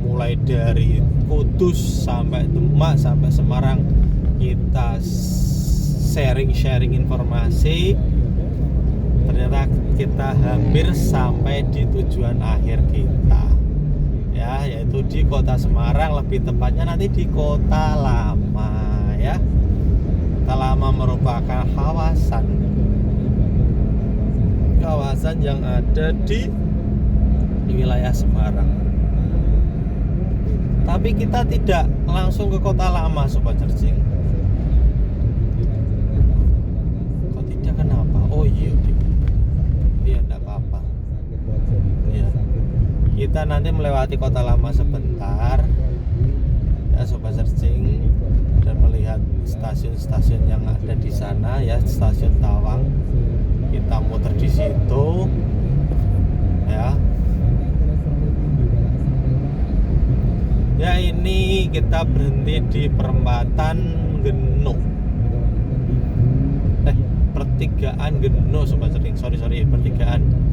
mulai dari Kudus sampai Demak sampai Semarang. Kita sharing informasi. Ternyata kita hampir sampai di tujuan akhir kita ya, yaitu di kota Semarang, lebih tepatnya nanti di Kota Lama ya. Kota Lama merupakan kawasan yang ada di wilayah Semarang. Tapi kita tidak langsung ke Kota Lama sobat searching. Kok tidak, kenapa? Oh iya enggak apa-apa ya. Kita nanti melewati Kota Lama sebentar ya sobat searching, dan melihat stasiun-stasiun yang ada di sana ya. Stasiun Tawang kita muter di situ ya. Ya ini kita berhenti di perempatan Genuk, pertigaan Genuk sobat searching. Sorry pertigaan.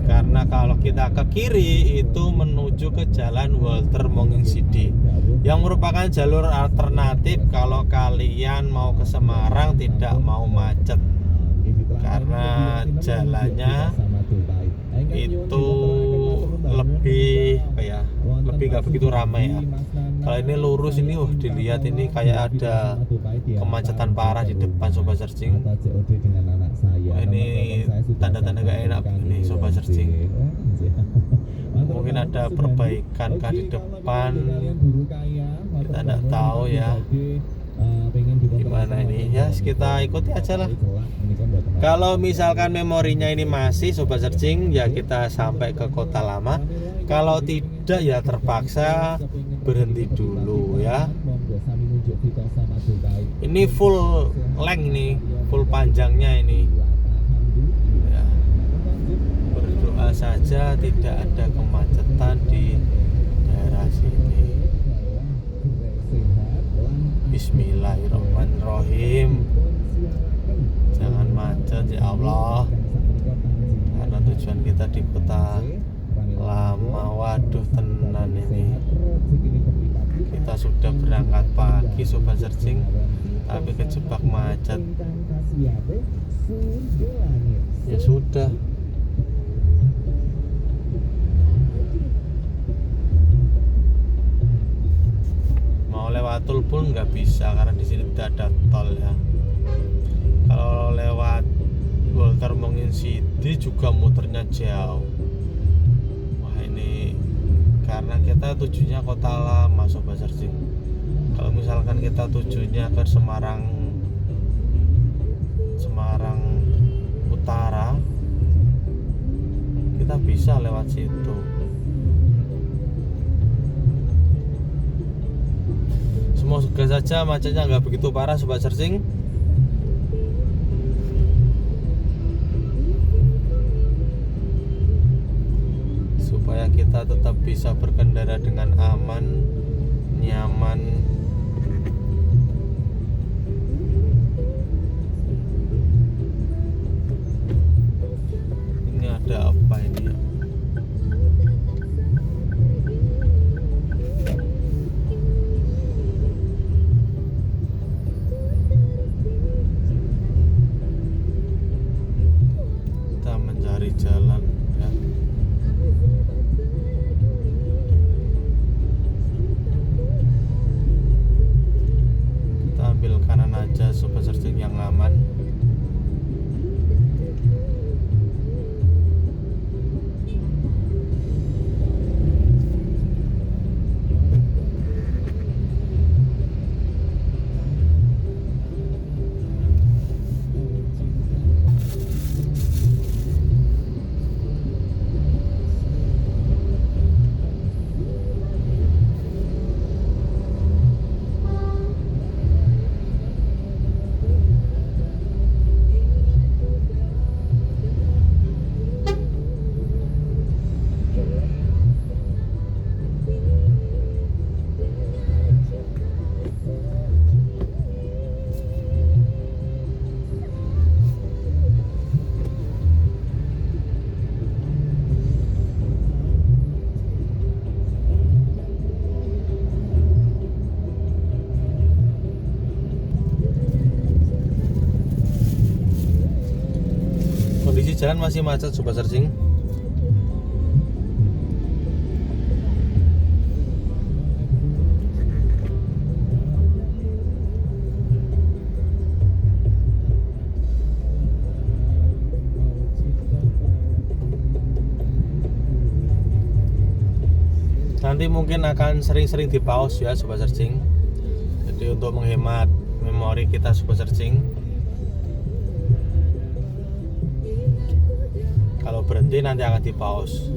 Karena kalau kita ke kiri itu menuju ke Jalan Walter Monginsidi, yang merupakan jalur alternatif kalau kalian mau ke Semarang tidak mau macet, karena jalannya itu lebih nggak begitu ramai ya. Kalau ini lurus ini dilihat ini kayak ada kemacetan parah di depan sobat searching. Ini tanda-tanda gak enak ini sobat searching. Mungkin ada perbaikan kah di depan, kita tidak tahu ya gimana ini ya. Kita ikuti aja lah. Kalau misalkan memorinya ini masih sobat searching ya kita sampai ke Kota Lama. Kalau tidak ya terpaksa berhenti dulu ya. Ini full length, ini full panjangnya ini ya. Berdoa saja tidak ada kemacetan di daerah sini. Bismillahirrahmanirrahim. Jangan macet ya Allah, karena tujuan kita di Kota Lama. Waduh tenan ini, kita sudah berangkat pagi sobat searching tapi kejebak macet. Ya sudah, mau lewat tol pun nggak bisa karena di sini tidak ada tol ya. Kalau lewat Walter Monginsidi juga muternya jauh. Wah ini karena kita tujuannya Kota Lama sobat searching. Kalau misalkan kita tujuannya ke Semarang Semarang Utara, kita bisa lewat situ. Semoga saja macetnya nggak begitu parah Sobat Searching. Supaya kita tetap bisa berkendara dengan aman, nyaman. Ini ada apa ini ya? Kita mencari jalan ya. Kita ambil kanan aja Sobat Searching yang aman. Kondisi jalan masih macet Sobat Searching. Nanti mungkin akan sering-sering di pause ya Sobat Searching. Jadi untuk menghemat memori kita Sobat Searching, kalau berhenti nanti akan di pause.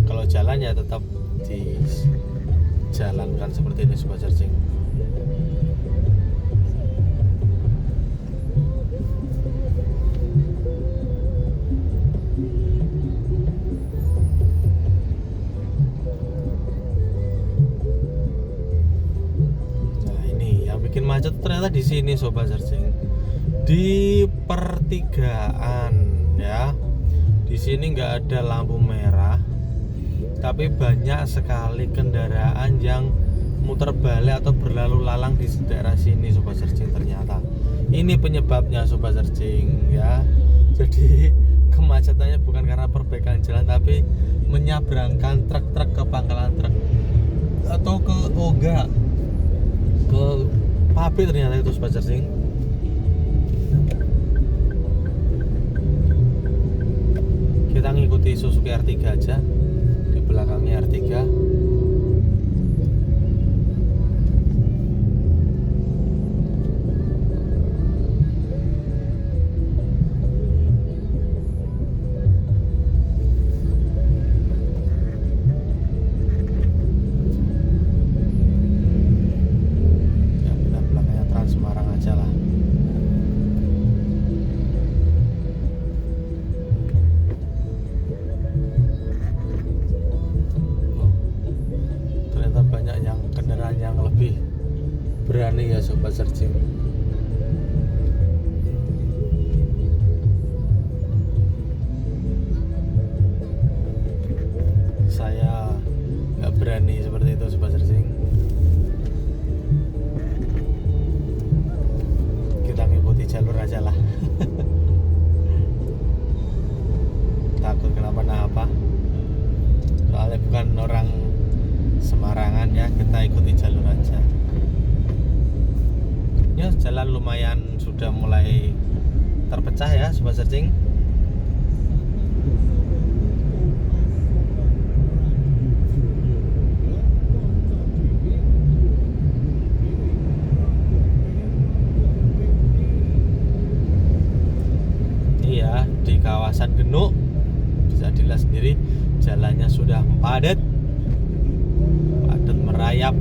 Kalau jalan ya tetap dijalankan seperti ini Sobat Searching. Macet ternyata di sini Sobat Searching, di pertigaan ya. Di sini nggak ada lampu merah, tapi banyak sekali kendaraan yang muter balik atau berlalu lalang di daerah sini Sobat Searching. Ternyata ini penyebabnya Sobat Searching ya. Jadi kemacetannya bukan karena perbaikan jalan, tapi menyabrangkan truk-truk ke pangkalan truk atau ke pabrik ternyata itu Sobat Searching. Kita ngikuti Suzuki R3 aja, di belakangnya R3. Berani ya Sobat Searching. Saya nggak berani seperti itu Sobat Searching. Kita ngikuti jalur aja lah. Takut kenapa-napa. Soalnya bukan orang Semarangan ya, kita ikuti jalur aja. Ya, jalan lumayan sudah mulai terpecah ya Sobat Searching. lihat sendiri jalannya sudah padat merayap.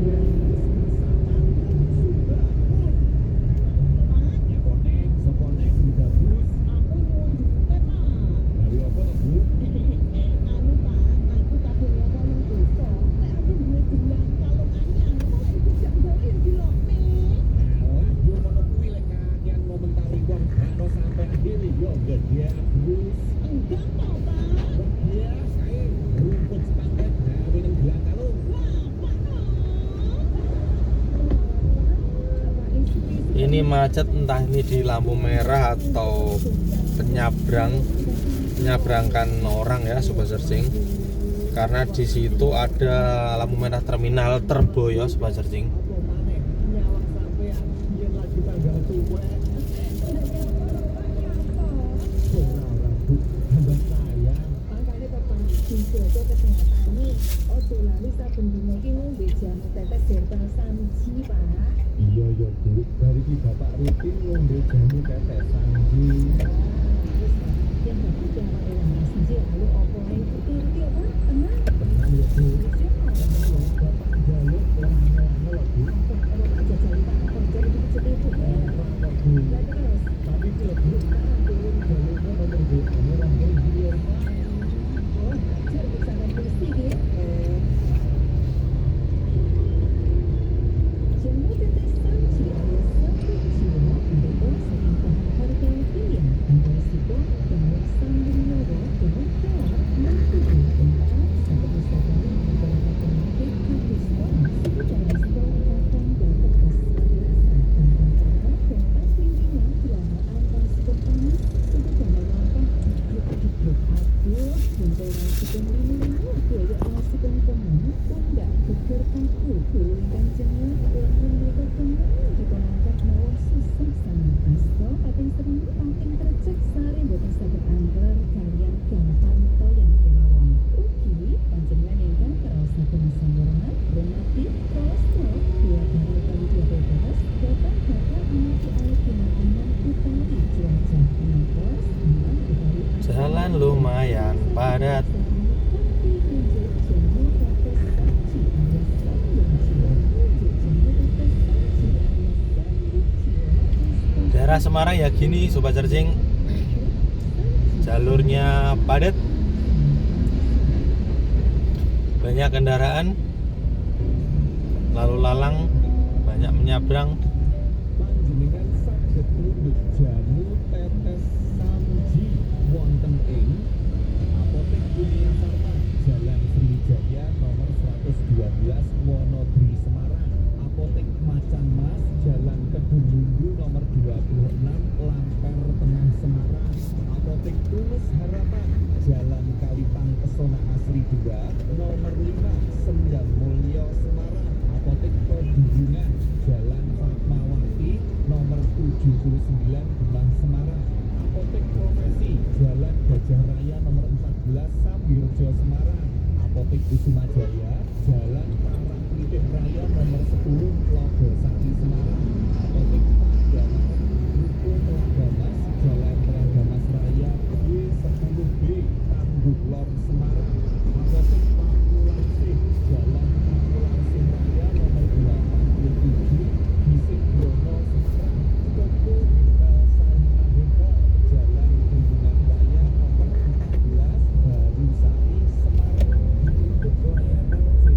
Ini macet entah ini di lampu merah atau penyabrangkan orang ya Sobat Searching, karena di situ ada lampu merah terminal Terbo ya Sobat Searching. Iya ya Bu, dari ki bapak rutin ngombe jamu tetes sanji. Yang bapak jamu elang sanji lalu opo ae putih ya Pak? Tenang ya Bu. Bapak jaluk lama-lama Bu. Kalau aja jali Pak, kalau jali dikecil itu Bu. Tapi kalau Bu, turun jalurnya nomor B, orang dia Pak. Oh, jar bisa kan polisi gitu. Jalan lumayan padat. Daerah Semarang ya gini Sobat Searching, jalurnya padat, banyak kendaraan lalu lalang, banyak menyabrang. Panjenengan saged mundhut jamu tetes sanji wonten ing Apotek Dunia Sarta Jalan Sriwijaya nomor 112 Wonodri Semarang, Apotek Macan Mas Jalan Kedungmundu nomor 26 Lamper Tengah Semarang, Apotek Tulus Harapan Jalan Kalipang Pesona Asri 2 nomor 5 Sendang Mulyo Semarang, Apotek Pedurungan Jalan Fatmawati nomor 79 Demang Semarang, Apotek Profesi Jalan Gajah Raya nomor 14 Sambirejo Semarang, Apotek Kusuma Jaya Jalan Parang Klitik Raya nomor 10 Logosari Semarang, Apotek Padamas Ruko Telagamas Jalan Telagamas Raya W10B Tanduk Lor Semarang, Apotek Pakulansih Jalan Pakulansih Raya nomor 87 Bisik Brono Semarang, Toko Hotel Salina Hotel Jalan Bendungan Raya nomor 14 Baru Sari Semarang. Untuk layanan COD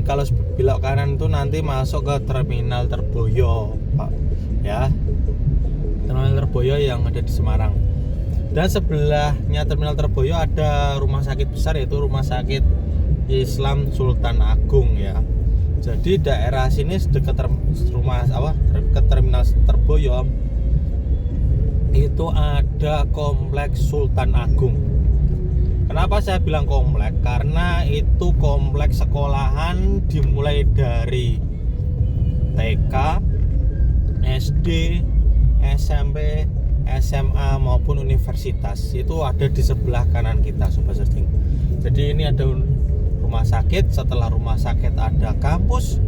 kalau belok kanan itu nanti masuk ke Terminal Terboyo, Pak. Ya. Terminal Terboyo yang ada di Semarang. Dan sebelahnya Terminal Terboyo ada rumah sakit besar, yaitu Rumah Sakit Islam Sultan Agung ya. Jadi daerah sini dekat dekat Terminal Terboyo itu ada kompleks Sultan Agung. Kenapa saya bilang kompleks? Karena itu kompleks sekolahan dimulai dari TK, SD, SMP, SMA maupun universitas. Itu ada di sebelah kanan kita, Sobat Searching. Jadi ini ada rumah sakit, setelah rumah sakit ada kampus,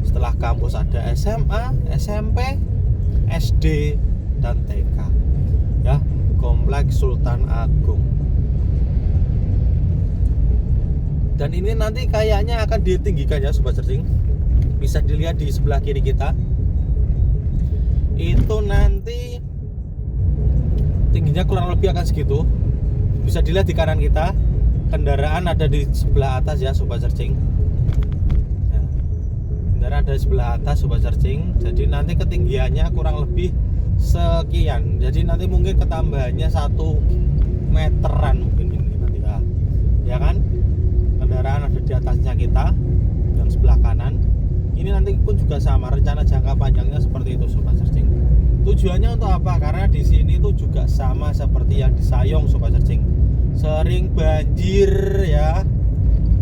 setelah kampus ada SMA, SMP, SD, dan TK. Ya, kompleks Sultan Agung. Dan ini nanti kayaknya akan ditinggikan ya, Sobat Searching. Bisa dilihat di sebelah kiri kita. Itu nanti tingginya kurang lebih akan segitu. Bisa dilihat di kanan kita. Kendaraan ada di sebelah atas ya, Sobat Searching. Ya. Kendaraan ada di sebelah atas, Sobat Searching. Jadi nanti ketinggiannya kurang lebih sekian. Jadi nanti mungkin ketambahannya 1 meteran mungkin ini nanti ya. Ya kan? Kendaraan ada di atasnya kita yang sebelah kanan. Ini nanti pun juga sama, rencana jangka panjangnya seperti itu, Sobat Searching. Tujuannya untuk apa? Karena di sini tuh juga sama seperti yang di Sayong, Sobat Searching. Sering banjir ya,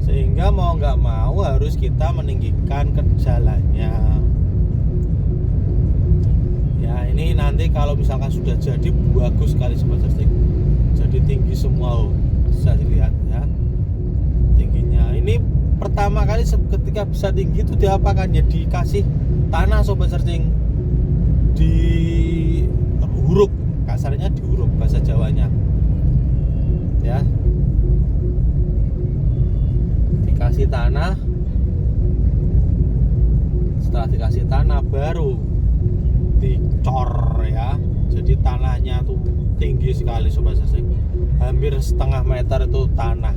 sehingga mau nggak mau harus kita meninggikan ke jalannya. Ya ini nanti kalau misalkan sudah jadi bagus sekali, Sobat Searching. Jadi tinggi semua, bisa dilihat ya. Tingginya ini pertama kali ketika bisa tinggi itu diapakan ya, dikasih tanah, Sobat Searching, dihuruk, kasarnya dihuruk bahasa Jawanya ya, dikasih tanah. Setelah dikasih tanah baru dicor ya, jadi tanahnya tuh tinggi sekali, Sobat Searching, hampir setengah meter itu tanah.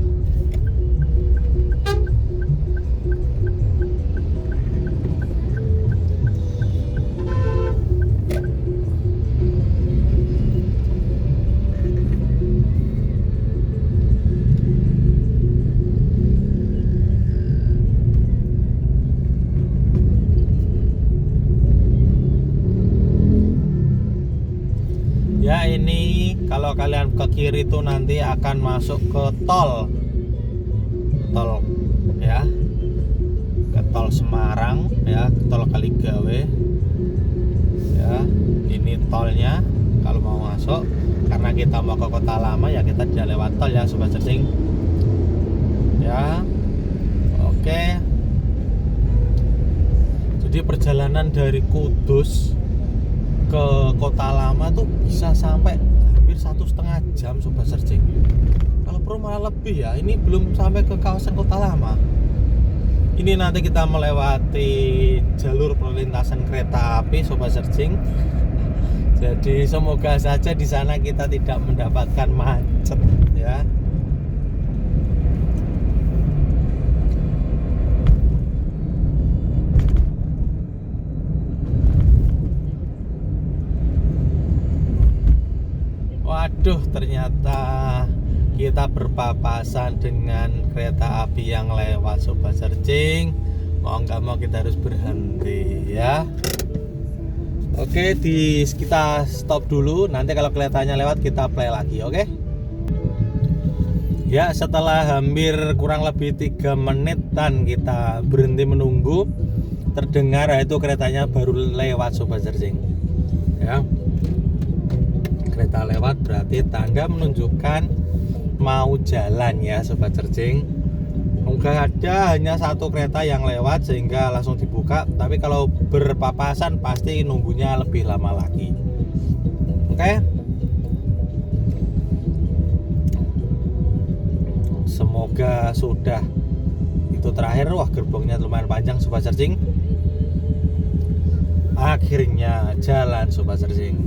Ya ini kalau kalian ke kiri itu nanti akan masuk ke tol ya, ke tol Semarang ya, ke tol Kaligawe ya. Ini tolnya kalau mau masuk, karena kita mau ke Kota Lama ya kita tidak lewat tol ya, Sobat Searching ya. Oke, jadi perjalanan dari Kudus ke Kota Lama tuh bisa sampai hampir 1,5 jam, Sobat Searching. Kalau perlu malah lebih ya. Ini belum sampai ke kawasan Kota Lama. Ini nanti kita melewati jalur perlintasan kereta api, Sobat Searching. Jadi semoga saja di sana kita tidak mendapatkan macet ya. Waduh, ternyata kita berpapasan dengan kereta api yang lewat, Sobat Searching. Mau nggak mau kita harus berhenti ya. Oke, kita stop dulu. Nanti kalau kelihatannya lewat kita play lagi, oke? Ya, setelah hampir kurang lebih 3 menitan kita berhenti menunggu, terdengar itu keretanya baru lewat, Sobat Searching ya. Kereta lewat berarti tanda menunjukkan mau jalan ya, Sobat Searching. Enggak ada hanya 1 kereta yang lewat sehingga langsung dibuka, tapi kalau berpapasan pasti nunggunya lebih lama lagi. Oke. Semoga sudah itu terakhir. Wah, gerbongnya lumayan panjang, Sobat Searching. Akhirnya jalan, Sobat Searching.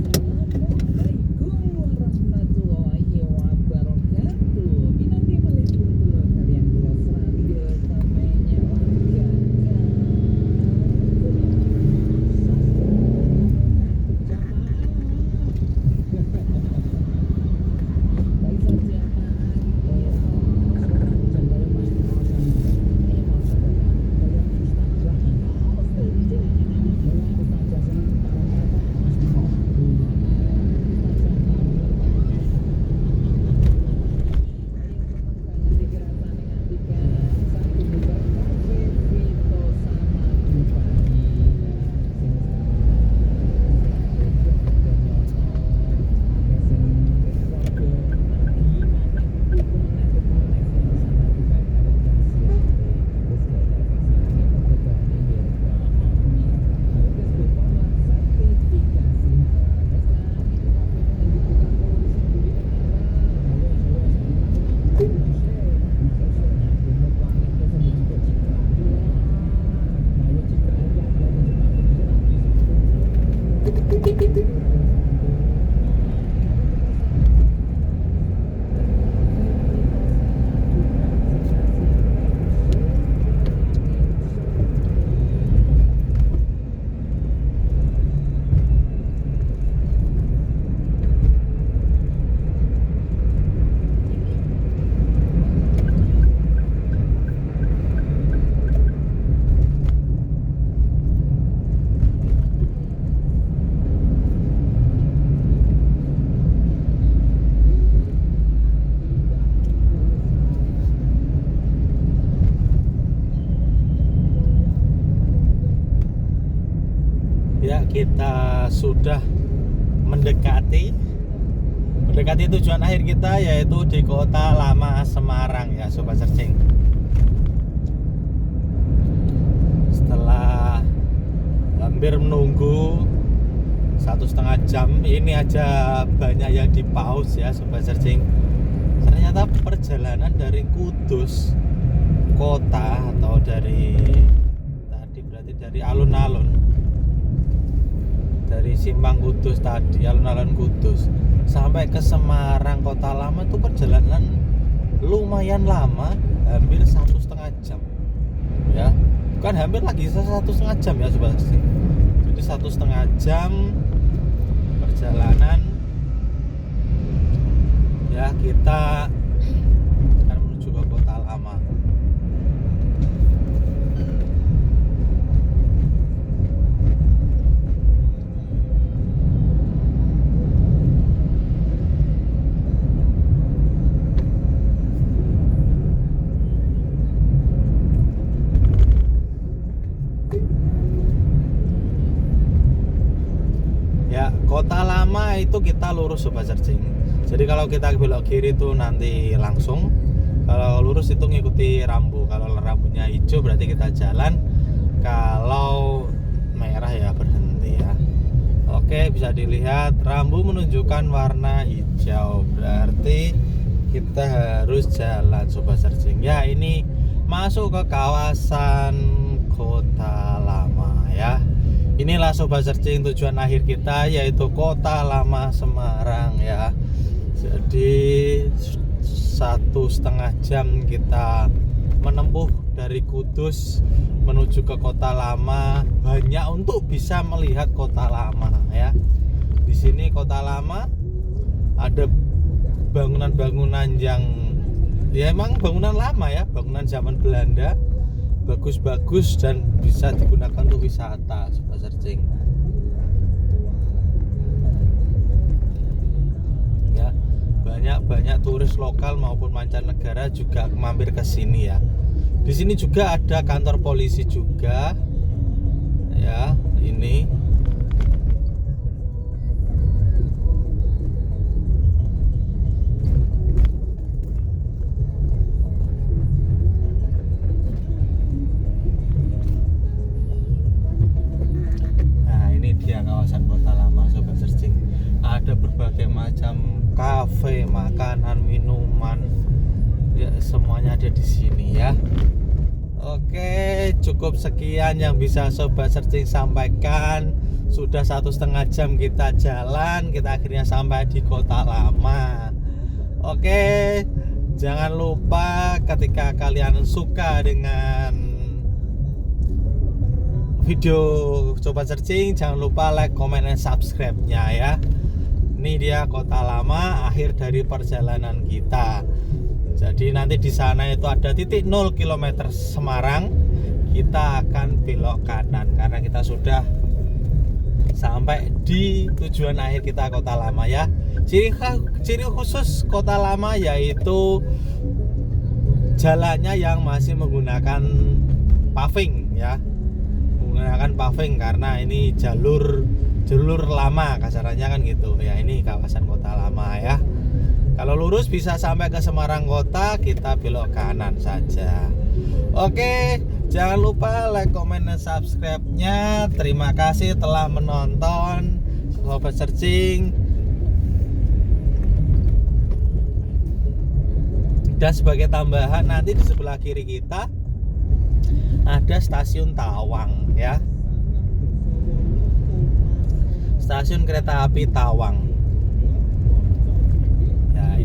kita sudah mendekati tujuan akhir kita, yaitu di Kota Lama Semarang ya Sobat Searching. Setelah hampir menunggu 1,5 jam, ini aja banyak yang di pause ya Sobat Searching. Ternyata perjalanan dari Kudus kota, atau dari tadi berarti dari alun-alun, dari Simpang Kudus tadi, alun-alun Kudus sampai ke Semarang Kota Lama itu perjalanan lumayan lama, hampir 1,5 jam ya, bukan hampir lagi, 1,5 jam ya Sobat Searching. Jadi 1,5 jam perjalanan ya, kita akan menuju ke Kota Lama. Ya, Kota Lama itu kita lurus Sobat Searching. Jadi kalau kita belok kiri itu nanti langsung, kalau lurus itu ngikuti rambu. Kalau rambunya hijau berarti kita jalan, kalau merah ya berhenti ya. Oke, bisa dilihat rambu menunjukkan warna hijau, berarti kita harus jalan Sobat Searching. Ya, ini masuk ke kawasan Kota Lama ya. Inilah Sobat Searching tujuan akhir kita, yaitu Kota Lama Semarang ya. Jadi 1,5 jam kita menempuh dari Kudus menuju ke Kota Lama, hanya untuk bisa melihat Kota Lama ya. Di sini Kota Lama ada bangunan-bangunan yang ya emang bangunan lama ya, bangunan zaman Belanda, bagus-bagus dan bisa digunakan untuk wisata Sobat Searching. Ya, banyak turis lokal maupun mancanegara juga mampir ke sini ya. Di sini juga ada kantor polisi juga. Ya, ini. Kawasan Kota Lama Sobat Searching. Ada berbagai macam kafe, makanan, minuman, ya semuanya ada di sini ya. Oke, cukup sekian yang bisa Sobat Searching sampaikan. Sudah 1,5 jam kita jalan, kita akhirnya sampai di Kota Lama. Oke, jangan lupa ketika kalian suka dengan video Sobat Searching, jangan lupa like, comment, dan subscribe-nya ya. Ini dia Kota Lama, akhir dari perjalanan kita. Jadi nanti di sana itu ada titik 0 km Semarang. Kita akan belok kanan karena kita sudah sampai di tujuan akhir kita Kota Lama ya. Ciri khusus Kota Lama yaitu jalannya yang masih menggunakan paving ya. Menggunakan paving karena ini jalur lama kasarannya kan gitu ya. Ini kawasan Kota Lama ya. Kalau lurus bisa sampai ke Semarang Kota, kita belok kanan saja. Oke, jangan lupa like, comment, dan subscribe-nya. Terima kasih telah menonton Sobat Searching. Dan sebagai tambahan, nanti di sebelah kiri kita ada stasiun Tawang ya, stasiun kereta api Tawang ya.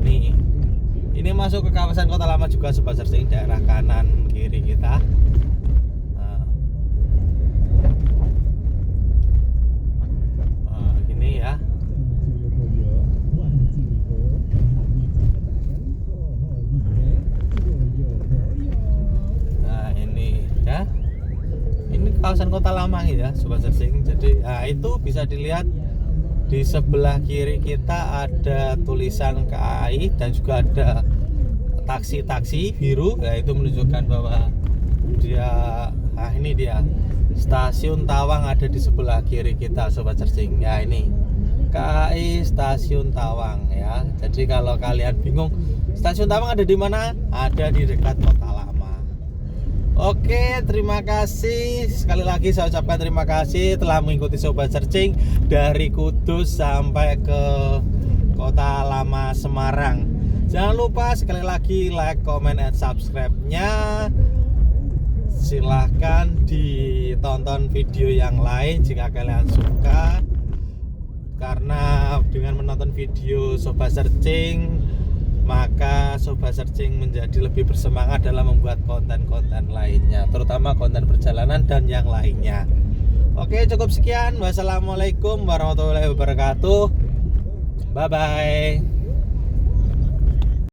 Ini masuk ke kawasan Kota Lama juga Sobat Searching, daerah kanan kiri kita. Ini ya. Ya, ini kawasan Kota Lama ya Sobat Searching. Jadi itu bisa dilihat di sebelah kiri kita ada tulisan KAI dan juga ada taksi biru ya, itu menunjukkan bahwa dia ini dia Stasiun Tawang ada di sebelah kiri kita Sobat Searching. Ya ini KAI Stasiun Tawang ya. Jadi kalau kalian bingung Stasiun Tawang ada di mana? Ada di dekat Kota Lama. Oke, terima kasih. Sekali lagi saya ucapkan terima kasih telah mengikuti Sobat Searching dari Kudus sampai ke Kota Lama Semarang. Jangan lupa sekali lagi like, comment, and subscribe-nya. Silahkan ditonton video yang lain jika kalian suka. Karena dengan menonton video Sobat Searching, maka Sobat Searching menjadi lebih bersemangat dalam membuat konten-konten lainnya, terutama konten perjalanan dan yang lainnya. Oke, cukup sekian. Wassalamualaikum warahmatullahi wabarakatuh. Bye bye.